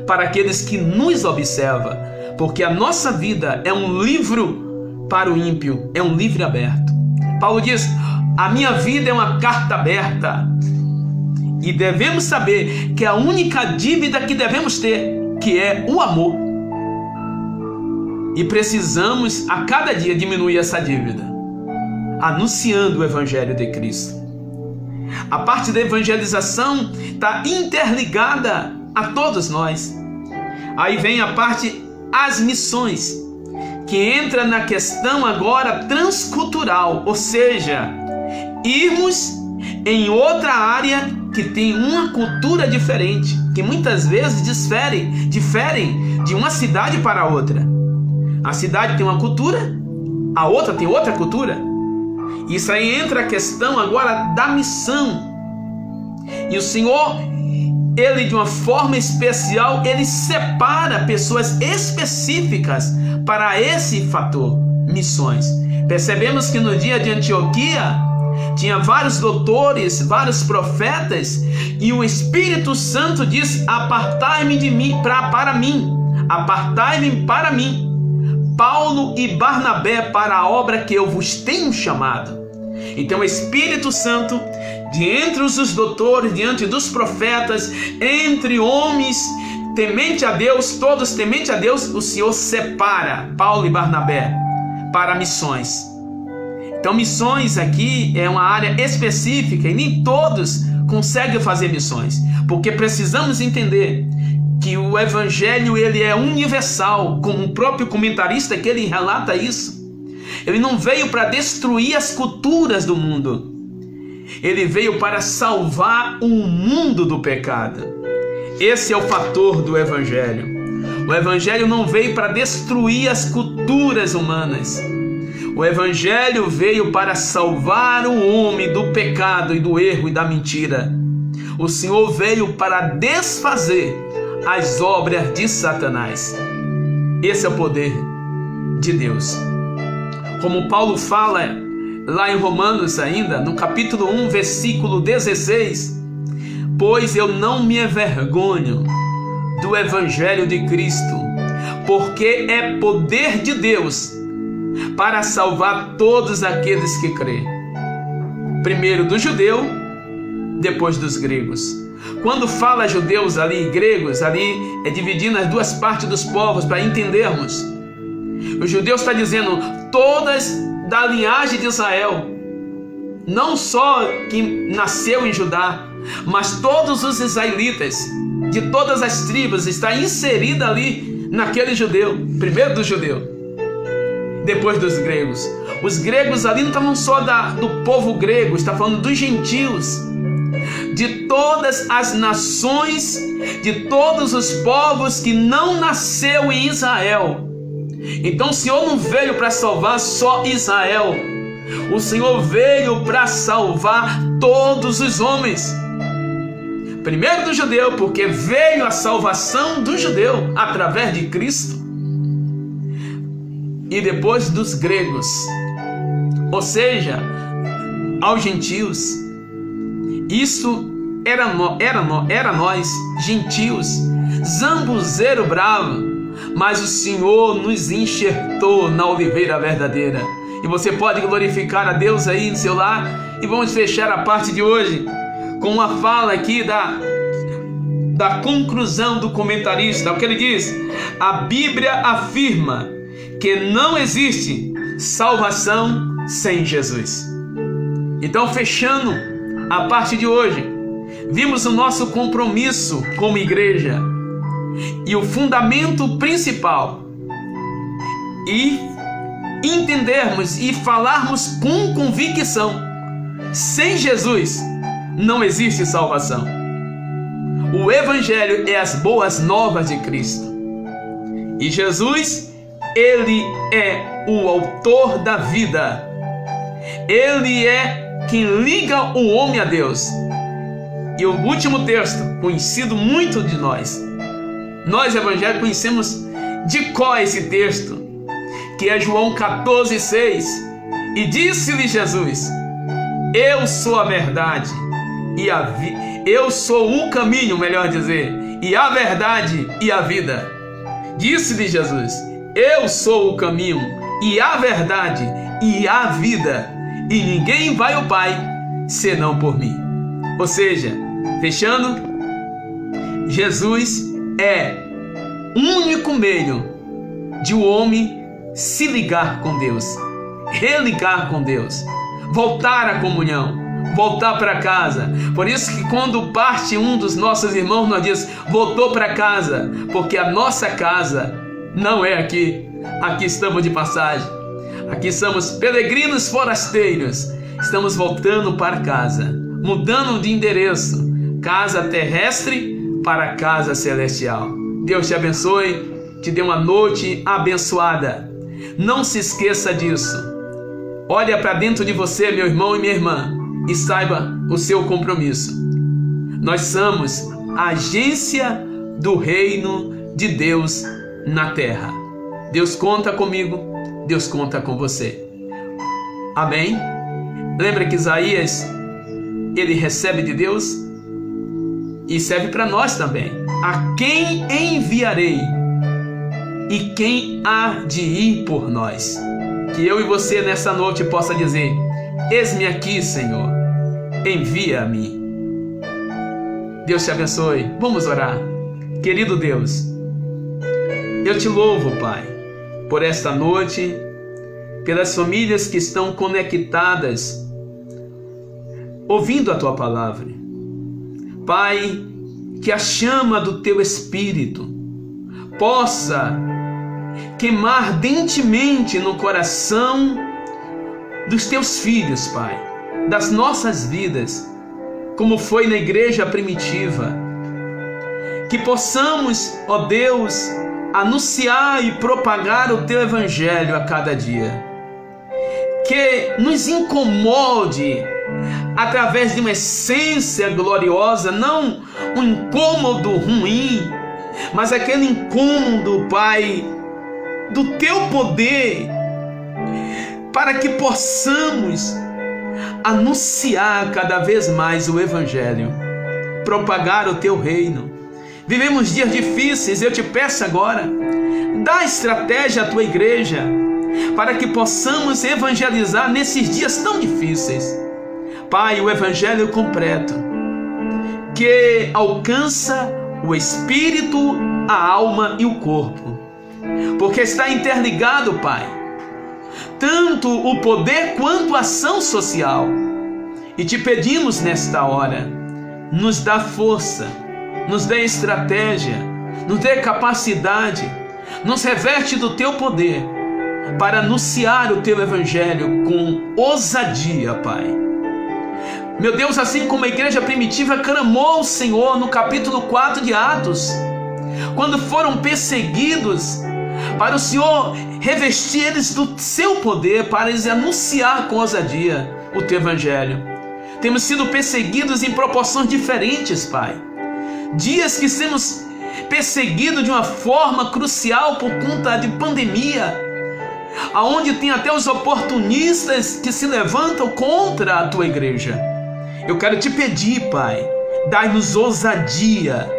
para aqueles que nos observam. Porque a nossa vida é um livro para o ímpio, é um livro aberto. Paulo diz: a minha vida é uma carta aberta. E devemos saber que é a única dívida que devemos ter, que é o amor. E precisamos a cada dia diminuir essa dívida, anunciando o evangelho de Cristo. A parte da evangelização está interligada a todos nós. Aí vem a parte, as missões, que entra na questão agora transcultural, ou seja, irmos em outra área que tem uma cultura diferente, que muitas vezes diferem de uma cidade para outra. A cidade tem uma cultura, a outra tem outra cultura. Isso aí entra a questão agora da missão. E o Senhor, Ele de uma forma especial, Ele separa pessoas específicas para esse fator, missões. Percebemos que no dia de Antioquia tinha vários doutores, vários profetas, e o Espírito Santo disse: apartai-me de mim, para mim, apartai-me para mim, Paulo e Barnabé, para a obra que eu vos tenho chamado. Então o Espírito Santo, de entre os doutores, diante dos profetas, entre homens temente a Deus, todos temente a Deus, o Senhor separa Paulo e Barnabé para missões. Então missões aqui é uma área específica e nem todos conseguem fazer missões, porque precisamos entender que o Evangelho ele é universal, como o próprio comentarista que ele relata isso. Ele não veio para destruir as culturas do mundo, ele veio para salvar o mundo do pecado. Esse é o fator do Evangelho. O Evangelho não veio para destruir as culturas humanas. O Evangelho veio para salvar o homem do pecado e do erro e da mentira. O Senhor veio para desfazer as obras de Satanás. Esse é o poder de Deus. Como Paulo fala lá em Romanos ainda, no capítulo 1, versículo 16, pois eu não me envergonho do Evangelho de Cristo, porque é poder de Deus para salvar todos aqueles que crêem. Primeiro do judeu, depois dos gregos. Quando fala judeus ali e gregos, ali é dividindo as duas partes dos povos para entendermos. O judeu está dizendo todas da linhagem de Israel, não só que nasceu em Judá, mas todos os israelitas de todas as tribos está inserida ali naquele judeu, primeiro do judeu, depois dos gregos. Os gregos ali não estavam só do povo grego, está falando dos gentios, de todas as nações, de todos os povos que não nasceu em Israel. Então o Senhor não veio para salvar só Israel, o Senhor veio para salvar todos os homens. Primeiro do judeu, porque veio a salvação do judeu através de Cristo, e depois dos gregos, ou seja, aos gentios. Isso era nós, gentios, zambuzeiro bravo, mas o Senhor nos enxertou na oliveira verdadeira. E você pode glorificar a Deus aí no seu lar. E vamos fechar a parte de hoje com uma fala aqui da conclusão do comentarista. O que ele diz? A Bíblia afirma que não existe salvação sem Jesus. Então, fechando a parte de hoje, vimos o nosso compromisso como igreja e o fundamento principal, e entendermos e falarmos com convicção: sem Jesus não existe salvação. O Evangelho é as boas novas de Cristo, e Jesus, Ele é o autor da vida, Ele é quem liga o homem a Deus. E o último texto, conhecido muito de nós evangélicos conhecemos de cor esse texto, que é João 14,6. E disse-lhe Jesus: eu sou a verdade e a vida. Eu sou o caminho, melhor dizer, e a verdade e a vida. Disse-lhe Jesus: eu sou o caminho e a verdade e a vida, e ninguém vai ao Pai senão por mim. Ou seja, fechando, Jesus é o único meio de o homem se ligar com Deus, religar com Deus, voltar à comunhão, voltar para casa. Por isso que quando parte um dos nossos irmãos, nós dizemos: voltou para casa, porque a nossa casa Não é aqui. Aqui estamos de passagem. Aqui somos peregrinos forasteiros. Estamos voltando para casa, mudando de endereço. Casa terrestre para casa celestial. Deus te abençoe, te dê uma noite abençoada. Não se esqueça disso. Olha para dentro de você, meu irmão e minha irmã, e saiba o seu compromisso. Nós somos a agência do reino de Deus na terra. Deus conta comigo, Deus conta com você. Amém? Lembra que Isaías, ele recebe de Deus e serve para nós também. A quem enviarei? E quem há de ir por nós? Que eu e você nessa noite possa dizer: eis-me aqui, Senhor, envia-me. Deus te abençoe. Vamos orar. Querido Deus, eu te louvo, Pai, por esta noite, pelas famílias que estão conectadas, ouvindo a Tua palavra. Pai, que a chama do Teu Espírito possa queimar ardentemente no coração dos Teus filhos, Pai, das nossas vidas, como foi na igreja primitiva. Que possamos, ó Deus, anunciar e propagar o Teu Evangelho a cada dia. Que nos incomode através de uma essência gloriosa, não um incômodo ruim, mas aquele incômodo, Pai, do Teu poder, para que possamos anunciar cada vez mais o Evangelho, propagar o Teu reino. Vivemos dias difíceis, eu te peço agora, dá estratégia à Tua igreja, para que possamos evangelizar nesses dias tão difíceis. Pai, o Evangelho completo, que alcança o espírito, a alma e o corpo, porque está interligado, Pai, tanto o poder quanto a ação social. E te pedimos nesta hora, nos dá força, nos dê estratégia, nos dê capacidade, nos reveste do Teu poder, para anunciar o Teu Evangelho com ousadia, Pai. Meu Deus, assim como a igreja primitiva clamou ao Senhor no capítulo 4 de Atos, quando foram perseguidos, para o Senhor revestir eles do Seu poder, para eles anunciar com ousadia o Teu Evangelho. Temos sido perseguidos em proporções diferentes, Pai. Dias que somos perseguidos de uma forma crucial por conta de pandemia, aonde tem até os oportunistas que se levantam contra a Tua igreja. Eu quero te pedir, Pai, dai-nos ousadia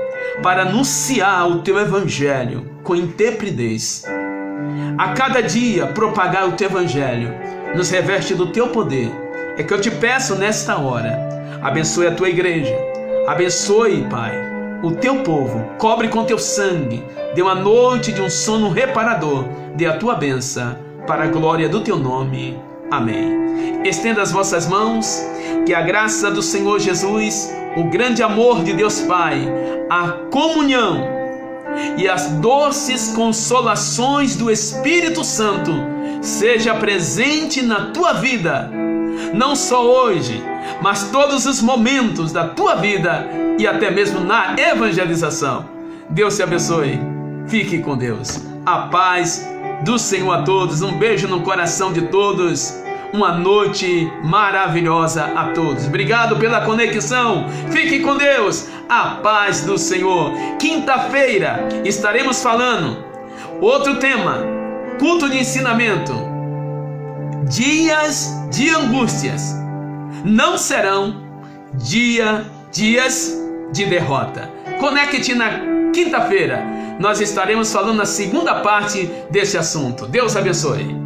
para anunciar o Teu Evangelho com intrepidez. A cada dia propagar o Teu Evangelho, nos reveste do Teu poder. É que eu te peço nesta hora, abençoe a Tua igreja, abençoe, Pai, o Teu povo, cobre com Teu sangue, dê uma noite de um sono reparador, dê a Tua bênção, para a glória do Teu nome. Amém. Estenda as vossas mãos, que a graça do Senhor Jesus, o grande amor de Deus Pai, a comunhão e as doces consolações do Espírito Santo seja presente na tua vida, não só hoje, mas todos os momentos da tua vida e até mesmo na evangelização. Deus te abençoe. Fique com Deus. A paz do Senhor a todos. Um beijo no coração de todos. Uma noite maravilhosa a todos. Obrigado pela conexão. Fique com Deus. A paz do Senhor. Quinta-feira estaremos falando outro tema: culto de ensinamento. Dias de angústias não serão dias de derrota. Conecte na quinta-feira. Nós estaremos falando na segunda parte desse assunto. Deus abençoe.